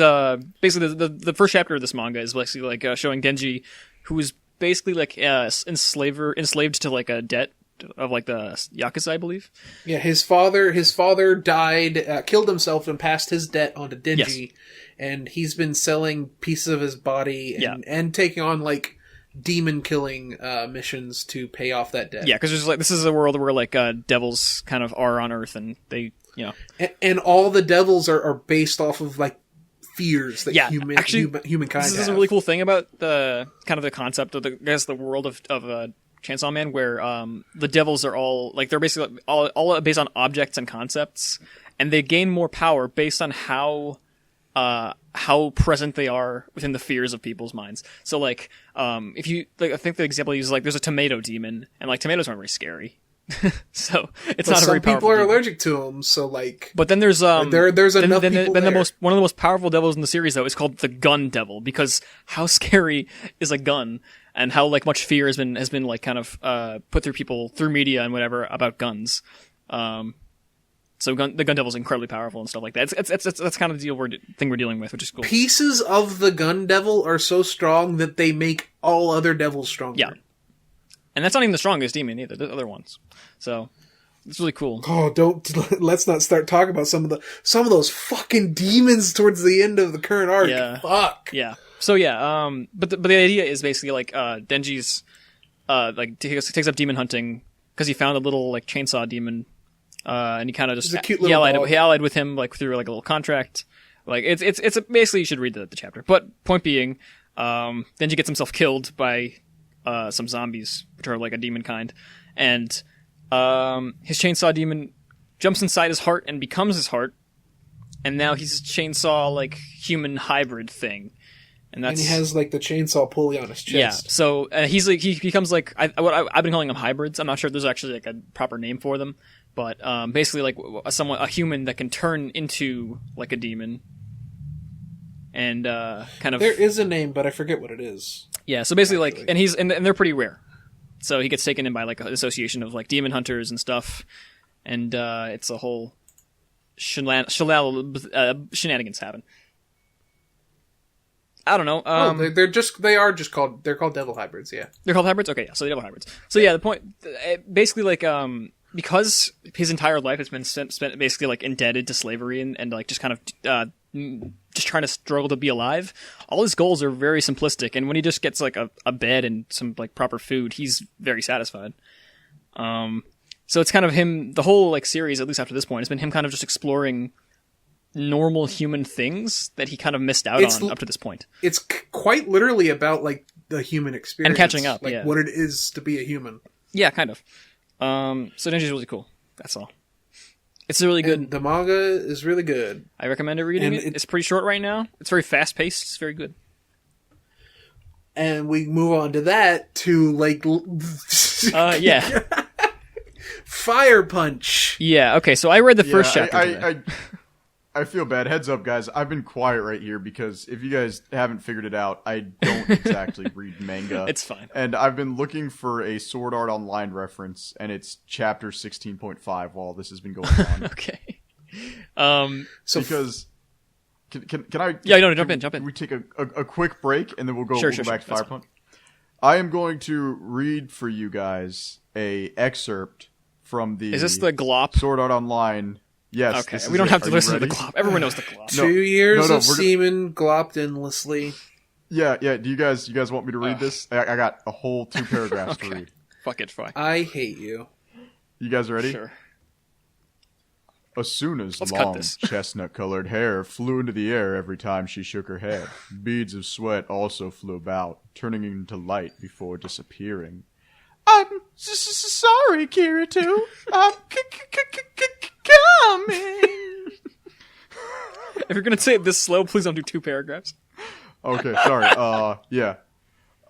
basically the first chapter of this manga is basically like showing Denji, who is basically like enslaved to like a debt of like the Yakuza, I believe. Yeah, his father died, killed himself, and passed his debt onto Denji, Yes. and he's been selling pieces of his body and taking on like demon killing missions to pay off that debt. Yeah, because there's like this is a world where like devils kind of are on Earth, and they and all the devils are based off of like fears that humankind This is have. a really cool thing about the kind of the concept of the world of Chainsaw Man, where the devils are all like they're basically all based on objects and concepts, and they gain more power based on how present they are within the fears of people's minds. So like if you like, I think the example is like there's a tomato demon, and like tomatoes aren't very scary. So it's not a very powerful. Some people are demon. allergic to them, so like. But then there's there's enough people there. One of the most powerful devils in the series though is called the Gun Devil, because how scary is a gun, and how like much fear has been like kind of put through people through media and whatever about guns. So the Gun Devil is incredibly powerful and stuff like that. That's kind of the thing we're dealing with, which is cool. Pieces of the Gun Devil are so strong that they make all other devils stronger. Yeah. And that's not even the strongest demon either. There's other ones. So it's really cool. Oh, let's not start talking about some of those fucking demons towards the end of the current arc. Yeah. Fuck. Yeah. So yeah, but the idea is basically like Denji's like takes up demon hunting because he found a little like chainsaw demon, and he kind of just he allied with him like through like a little contract. Like it's basically you should read the chapter. But point being, Denji gets himself killed by some zombies, which are like a demon kind, and his chainsaw demon jumps inside his heart and becomes his heart, and now he's a chainsaw like human hybrid thing. And he has like the chainsaw pulley on his chest. Yeah, so he's like he becomes like I've been calling them hybrids. I'm not sure if there's actually like a proper name for them, but basically like a human that can turn into like a demon, and kind of there is a name, but I forget what it is. Yeah, so basically like and they're pretty rare, so he gets taken in by like an association of like demon hunters and stuff, and it's a whole shenanigans happen. I don't know. They're called devil hybrids. Yeah, they're called hybrids. Okay, yeah. So they're devil hybrids. So yeah, the point, basically, like, because his entire life has been spent basically like indebted to slavery and like just kind of just trying to struggle to be alive. All his goals are very simplistic, and when he just gets like a bed and some like proper food, he's very satisfied. So it's kind of him. The whole like series, at least after this point, has been him kind of just exploring normal human things that he kind of missed out on up to this point. It's quite literally about like the human experience and catching up, like what it is to be a human. Yeah, kind of. So Denji's really cool. That's all. It's really good. And the manga is really good. I recommend reading it. It's pretty short right now. It's very fast paced. It's very good. And we move on to that to like yeah. Fire Punch. Yeah, okay. So I read the first chapter. I I feel bad. Heads up, guys. I've been quiet right here because if you guys haven't figured it out, I don't exactly read manga. It's fine. And I've been looking for a Sword Art Online reference, and it's chapter 16.5 while this has been going on. Okay. So because can I? Yeah, no, jump in. We take a quick break, and then we'll go back to Fire Punch. I am going to read for you guys a excerpt from the. Is this the Glop? Sword Art Online? Yes. Okay. We don't have to listen to the Glop. Everyone knows the Glop. 2 years of semen glopped endlessly. Yeah. Do you guys want me to read this? I got a whole 2 paragraphs to read. Fuck it, fine. I hate you. You guys ready? Sure. Asuna's long, chestnut-colored hair flew into the air every time she shook her head. Beads of sweat also flew about, turning into light before disappearing. I'm sorry, Kirito. I'm coming. If you're gonna say it this slow, please don't do 2 paragraphs. Okay, sorry. Yeah.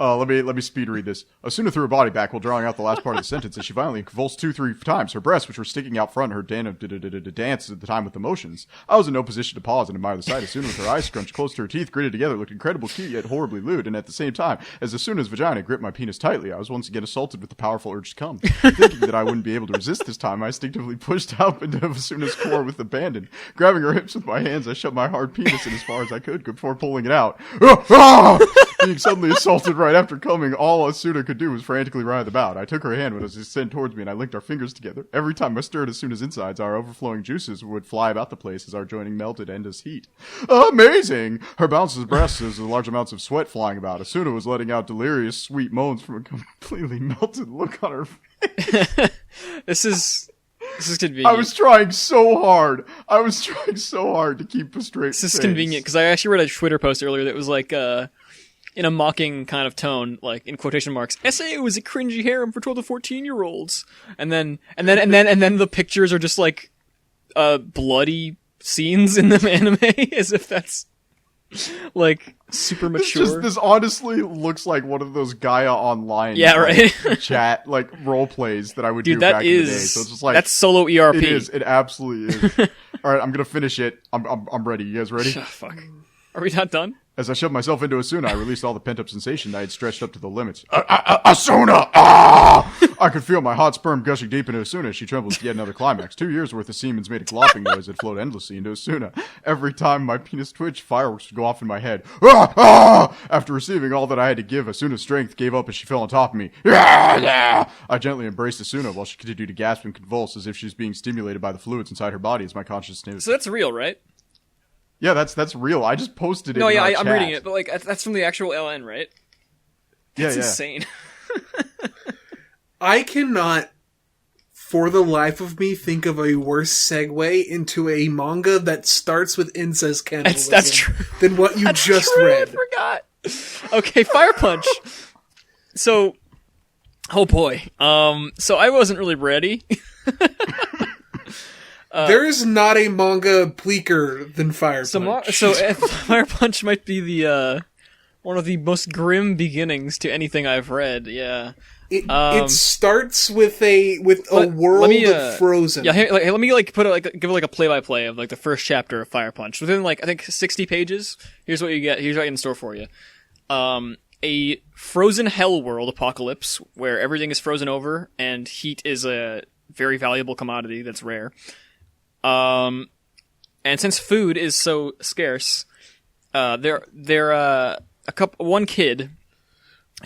Let me speed read this. Asuna threw her body back while drawing out the last part of the sentence as she violently convulsed 2-3 times. Her breasts, which were sticking out front, her dance at the time with emotions. I was in no position to pause and admire the sight. Asuna, with her eyes scrunched close to her teeth, gritted together, looked incredible, cute, yet horribly lewd. And at the same time, as Asuna's vagina gripped my penis tightly, I was once again assaulted with the powerful urge to come. Thinking that I wouldn't be able to resist this time, I instinctively pushed out into Asuna's core with abandon. Grabbing her hips with my hands, I shoved my hard penis in as far as I could before pulling it out. Being suddenly assaulted right after coming, all Asuna could do was frantically writhe about. I took her hand when it was sent towards me, and I linked our fingers together. Every time I stirred Asuna's insides, our overflowing juices would fly about the place as our joining melted endless heat. Amazing! Her bounces breasts as large amounts of sweat flying about. Asuna was letting out delirious, sweet moans from a completely melted look on her face. This is convenient. I was trying so hard. To keep a straight face. This is convenient, because I actually read a Twitter post earlier that was like, in a mocking kind of tone, like in quotation marks, SAO is a cringy harem for 12 to 14-year-olds. And then the pictures are just like bloody scenes in the anime, as if that's like super mature. This honestly looks like one of those Gaia Online chat like role plays that I would do back in the day. So it's just like that's solo ERP. It is. It absolutely is. All right, I'm gonna finish it. I'm ready. You guys ready? Fuck. Are we not done? As I shoved myself into Asuna, I released all the pent-up sensation that I had stretched up to the limits. Asuna! Ah! I could feel my hot sperm gushing deep into Asuna as she trembled with yet another climax. 2 years' worth of semen's made a glopping noise that flowed endlessly into Asuna. Every time my penis twitched, fireworks would go off in my head. Ah! Ah! After receiving all that I had to give, Asuna's strength gave up as she fell on top of me. I gently embraced Asuna while she continued to gasp and convulse as if she was being stimulated by the fluids inside her body as my consciousness. So that's real, right? Yeah, that's real. I just posted it. No, yeah, I'm reading it, but like that's from the actual LN, right? That's insane. I cannot, for the life of me, think of a worse segue into a manga that starts with incest cannibalism that's true. than what you just read. I forgot. Okay, Fire Punch. So, oh boy. So I wasn't really ready. There is not a manga bleaker than Fire Punch. So Fire Punch might be the one of the most grim beginnings to anything I've read. Yeah, it starts with a world of frozen. Yeah, hey, let me give a play-by-play of like the first chapter of Fire Punch within like I think 60 pages. Here's what you get. Here's what I have in store for you. A frozen hell world apocalypse where everything is frozen over and heat is a very valuable commodity that's rare. And since food is so scarce, one kid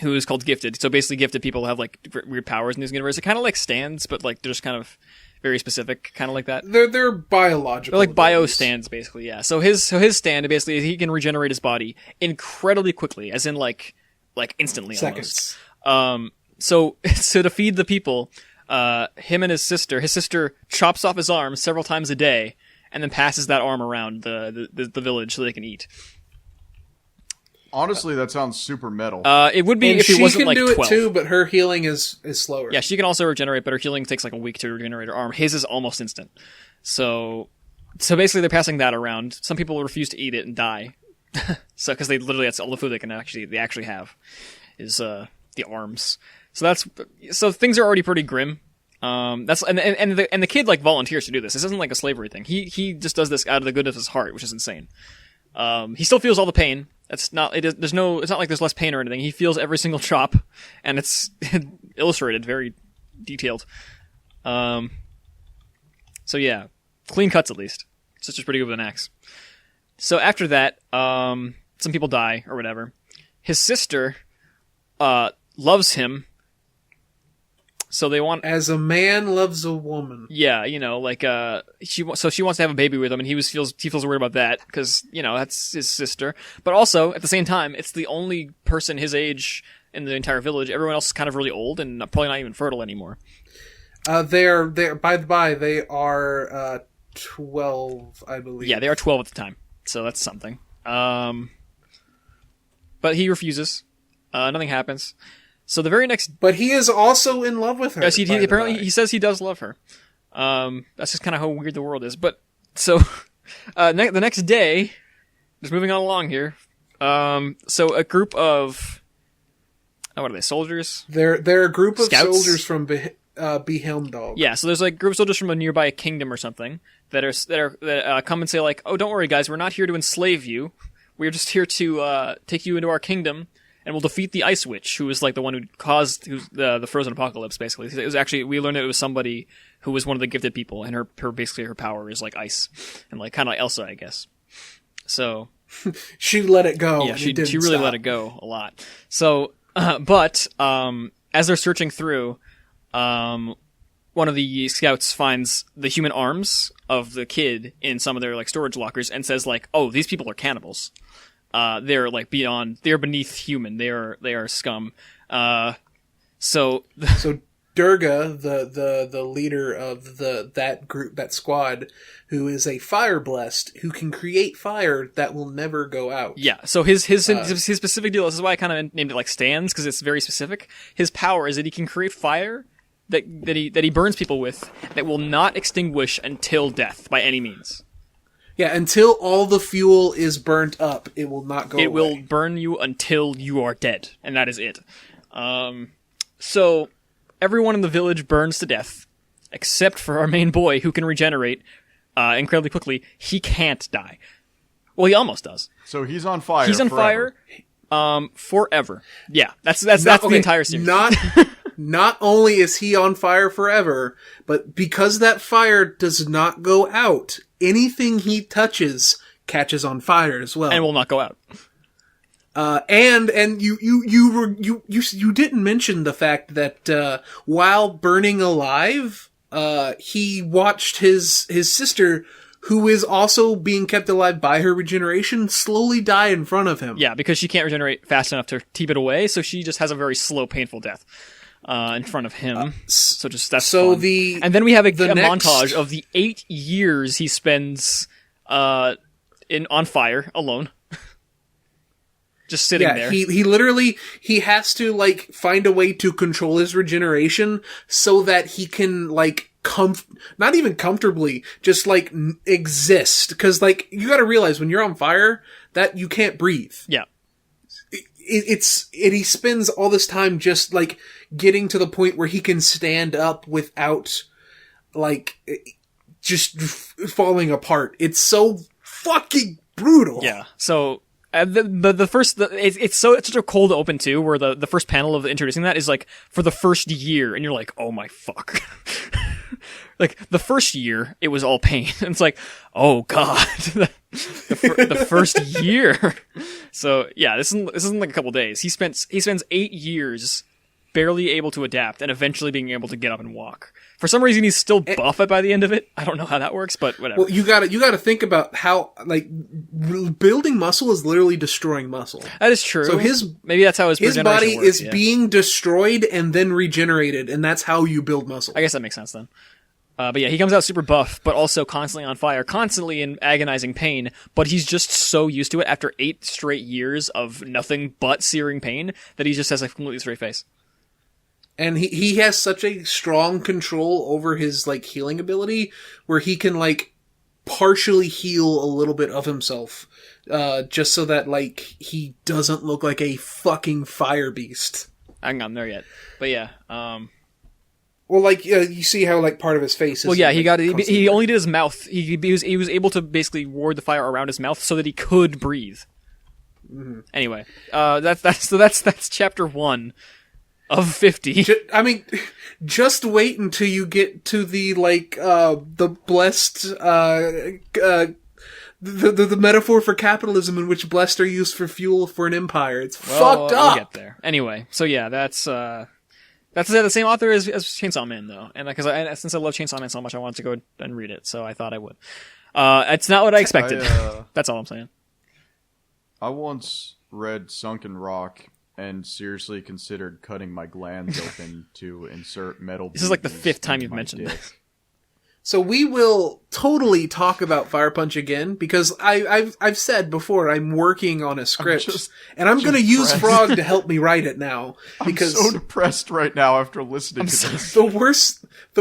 who is called Gifted. So basically, gifted people have like weird powers in this universe. It kind of like stands, but like they're just kind of very specific, kind of like that. They're biological. They're like bio stands, basically. Yeah. So his stand basically he can regenerate his body incredibly quickly, as in like instantly, seconds. Almost. So to feed the people. Him and his sister chops off his arm several times a day and then passes that arm around the village so they can eat. Honestly, that sounds super metal. It would be if he wasn't like 12. She can do it too, but her healing is slower. Yeah, she can also regenerate, but her healing takes like a week to regenerate her arm. His is almost instant. So basically they're passing that around. Some people refuse to eat it and die. So because that's all the food they actually have is the arms. So things are already pretty grim. That's and the kid like volunteers to do this. This isn't like a slavery thing. He just does this out of the goodness of his heart, which is insane. He still feels all the pain. It's not like there's less pain or anything. He feels every single chop, and it's illustrated, very detailed. So yeah, clean cuts at least. Sister's pretty good with an axe. So after that, some people die or whatever. His sister loves him. So they want, as a man loves a woman. Yeah, like she wants to have a baby with him, and he feels worried about that because that's his sister. But also at the same time, it's the only person his age in the entire village. Everyone else is kind of really old and probably not even fertile anymore. They're by the by, they are 12, I believe. Yeah, they are 12 at the time, so that's something. But he refuses. Nothing happens. So the very next, but he is also in love with her. Yes, apparently he says he does love her. That's just kind of how weird the world is. But so the next day, just moving on along here. So a group of what are they? Soldiers? They're a group of Scouts? soldiers from Behelmdog. Yeah, so there's like a group of soldiers from a nearby kingdom or something that come and say like, "Oh, don't worry, guys, we're not here to enslave you. We're just here to take you into our kingdom." And we'll defeat the Ice Witch, who was like the one who caused the frozen apocalypse. Basically, it was actually we learned it was somebody who was one of the gifted people, and her power is like ice, and like kind of like Elsa, I guess. So she let it go. Yeah, she really let it go a lot. So, but as they're searching through, one of the scouts finds the human arms of the kid in some of their like storage lockers, and says like, "Oh, these people are cannibals." They're like they're beneath human. They are scum. So Durga, the leader of that group, that squad, who is a fire blessed, who can create fire that will never go out. Yeah. So his specific deal. This is why I kind of named it like stands, because it's very specific. His power is that he can create fire that he burns people with that will not extinguish until death by any means. Yeah, until all the fuel is burnt up, it will not go away. It will burn you until you are dead, and that is it. So everyone in the village burns to death, except for our main boy, who can regenerate incredibly quickly. He can't die. Well, he almost does. So he's on fire. He's on forever. fire, forever. Yeah, that's the entire series. Not only is he on fire forever, but because that fire does not go out, anything he touches catches on fire as well, and will not go out. And you didn't mention the fact that while burning alive, he watched his sister, who is also being kept alive by her regeneration, slowly die in front of him. Yeah, because she can't regenerate fast enough to keep it away, so she just has a very slow, pauful death. In front of him, so that's fun. And then we have a montage of the 8 years he spends on fire alone, just sitting there. He literally has to like find a way to control his regeneration so that he can like not even comfortably, just like exist. Because like you got to realize when you're on fire that you can't breathe. Yeah. He spends all this time just like getting to the point where he can stand up without like just falling apart. It's so fucking brutal. Yeah. So the first it's such a cold open too, where the first panel of introducing that is like for the first year, and you're like, oh my fuck. Like the first year, it was all pain. And it's like, oh god, the first year. So yeah, this isn't like a couple days. He spends 8 years barely able to adapt, and eventually being able to get up and walk. For some reason, he's still buff by the end of it. I don't know how that works, but whatever. Well, you gotta think about how like building muscle is literally destroying muscle. That is true. So maybe that's how his body works, is being destroyed and then regenerated, and that's how you build muscle. I guess that makes sense then. But yeah, he comes out super buff, but also constantly on fire, constantly in agonizing pain, but he's just so used to it after 8 straight years of nothing but searing pain that he just has a completely straight face. And he has such a strong control over his like healing ability where he can like partially heal a little bit of himself, just so that like he doesn't look like a fucking fire beast. I haven't gotten there yet. But yeah, Well, like you see how like part of his face is. Well, yeah, he got constantly- he only did his mouth. He was able to basically ward the fire around his mouth so that he could breathe. Mm-hmm. Anyway, that's chapter 1 of 50. I mean, just wait until you get to the the blessed the metaphor for capitalism in which blessed are used for fuel for an empire. It's fucked up. We'll get there. Anyway, so yeah, that's the same author as Chainsaw Man though, and because since I love Chainsaw Man so much, I wanted to go and read it, so I thought I would. It's not what I expected. That's all I'm saying. I once read Sunken Rock and seriously considered cutting my glands open to insert metal. This is like the pieces 5th time into you've my mentioned dick. this. So we will totally talk about Fire Punch again because I've said before I'm working on a script and I'm going to use Frog to help me write it now because I'm so depressed right now after listening to this. the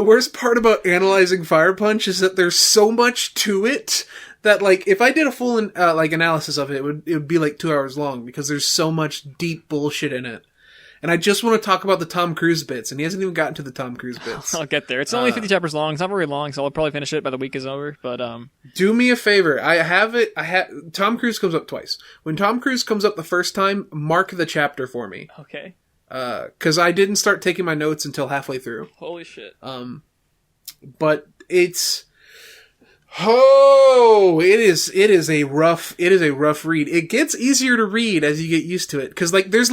worst part about analyzing Fire Punch is that there's so much to it that like if I did a full analysis of it, it would be like 2 hours long because there's so much deep bullshit in it. And I just want to talk about the Tom Cruise bits, and he hasn't even gotten to the Tom Cruise bits. I'll get there. It's only 50 chapters long. It's not very long, so I'll probably finish it by the week is over. But do me a favor. Tom Cruise comes up twice. When Tom Cruise comes up the first time, mark the chapter for me. Okay. Because I didn't start taking my notes until halfway through. Holy shit. But it's... Oh, it is a rough read. It gets easier to read as you get used to it. Cause like, there's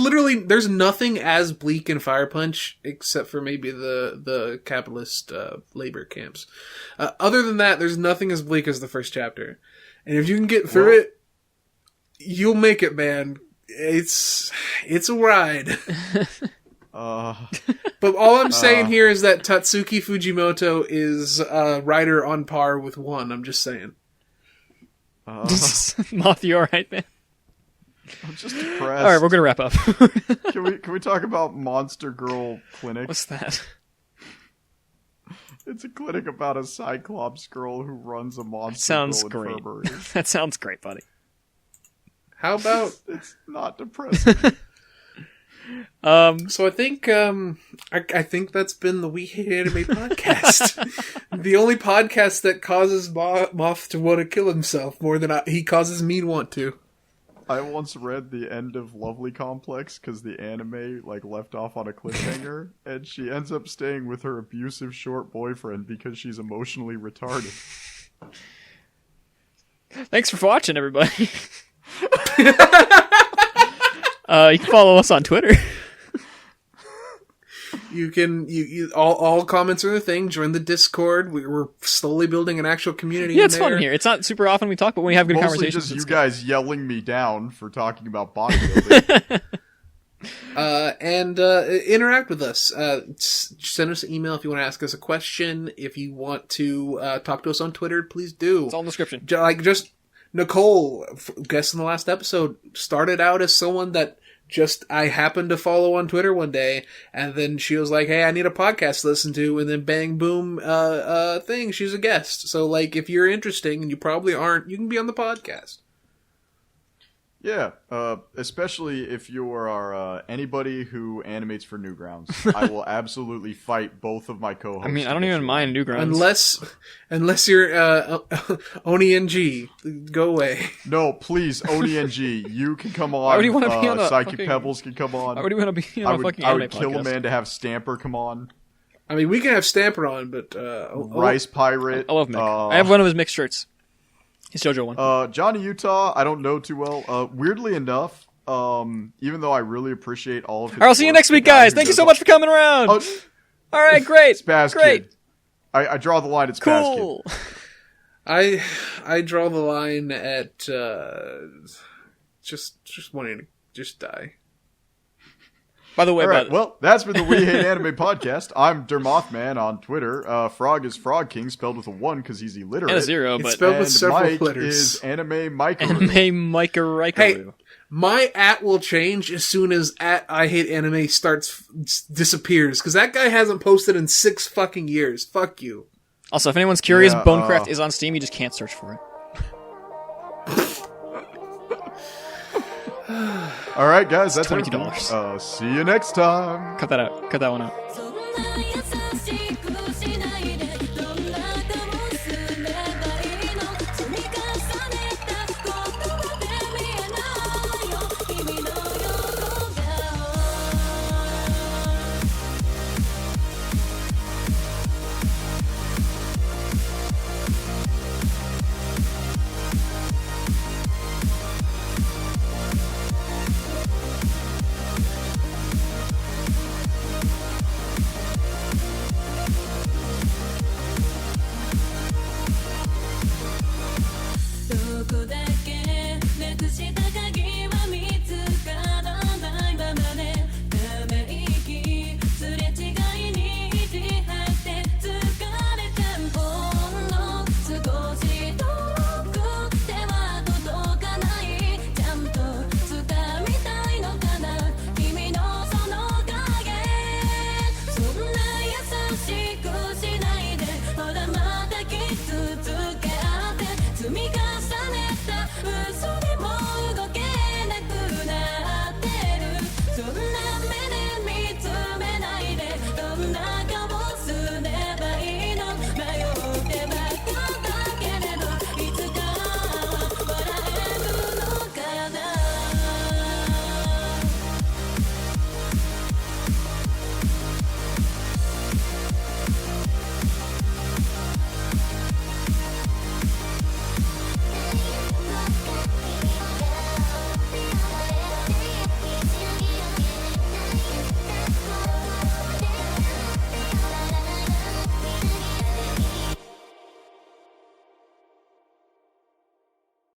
nothing as bleak in Fire Punch, except for maybe the capitalist, labor camps. Other than that, there's nothing as bleak as the first chapter. And if you can get through it, you'll make it, man. It's a ride. But all I'm saying here is that Tatsuki Fujimoto is a writer on par with one. I'm just saying. Moth, you alright, man? I'm just depressed. Alright, we're gonna wrap up. Can we talk about Monster Girl Clinic? What's that? It's a clinic about a Cyclops girl who runs a monster Sounds girl great. infirmary. That sounds great, buddy. How about... It's not depressing. So I think I think that's been the We Hate Anime podcast. The only podcast that causes Moth to want to kill himself more than he causes me to want to. I once read the end of Lovely Complex because the anime left off on a cliffhanger, and she ends up staying with her abusive short boyfriend because she's emotionally retarded. Thanks for watching, everybody. You can follow us on Twitter. You can all comments are the thing. Join the Discord. We're slowly building an actual community. Yeah, it's in there. fun here. It's not super often we talk, but when we have good Mostly conversations, just it's you guys yelling me down for talking about bodybuilding. And interact with us. Send us an email if you want to ask us a question. If you want to talk to us on Twitter, please do. It's all in the description. Just Nicole, guest in the last episode, started out as someone that I happened to follow on Twitter one day, and then she was like, hey, I need a podcast to listen to, and then bang, boom, thing, she's a guest. So, if you're interesting, and you probably aren't, you can be on the podcast. Yeah, especially if you are anybody who animates for Newgrounds. I will absolutely fight both of my co-hosts. I mean, I don't even mind Newgrounds. Unless you're Oni NG, go away. No, please, Oni NG, you can come on. Why would you want to be on a Psychic fucking... Pebbles can come on. Why would you want to be on a fucking anime I would kill podcast? a man to have Stamper come on. I mean, we can have Stamper on, but... Rice Pirate. I love Mick. I have one of his mixed shirts. His JoJo one. Johnny Utah, I don't know too well. Weirdly enough, even though I really appreciate all of his Alright, I'll see you next week, guys. Thank you so much for coming around. Alright, great. Spaz great. Kid. I draw the line at Spaz Cool. Kid. I draw the line at just wanting to just die. By the way, all right, well, that's been the We Hate Anime podcast. I'm Dermothman on Twitter. Frog is Frog King, spelled with a 1 because he's illiterate. And a 0, it's but spelled with several Mike letters. Is Anime Mike. Anime Micah Riker. Hey, my @ will change as soon as @ I Hate Anime disappears, because that guy hasn't posted in 6 fucking years. Fuck you. Also, if anyone's curious, Bonecraft is on Steam. You just can't search for it. All right, guys, that's $22. See you next time. Cut that out. Cut that one out. So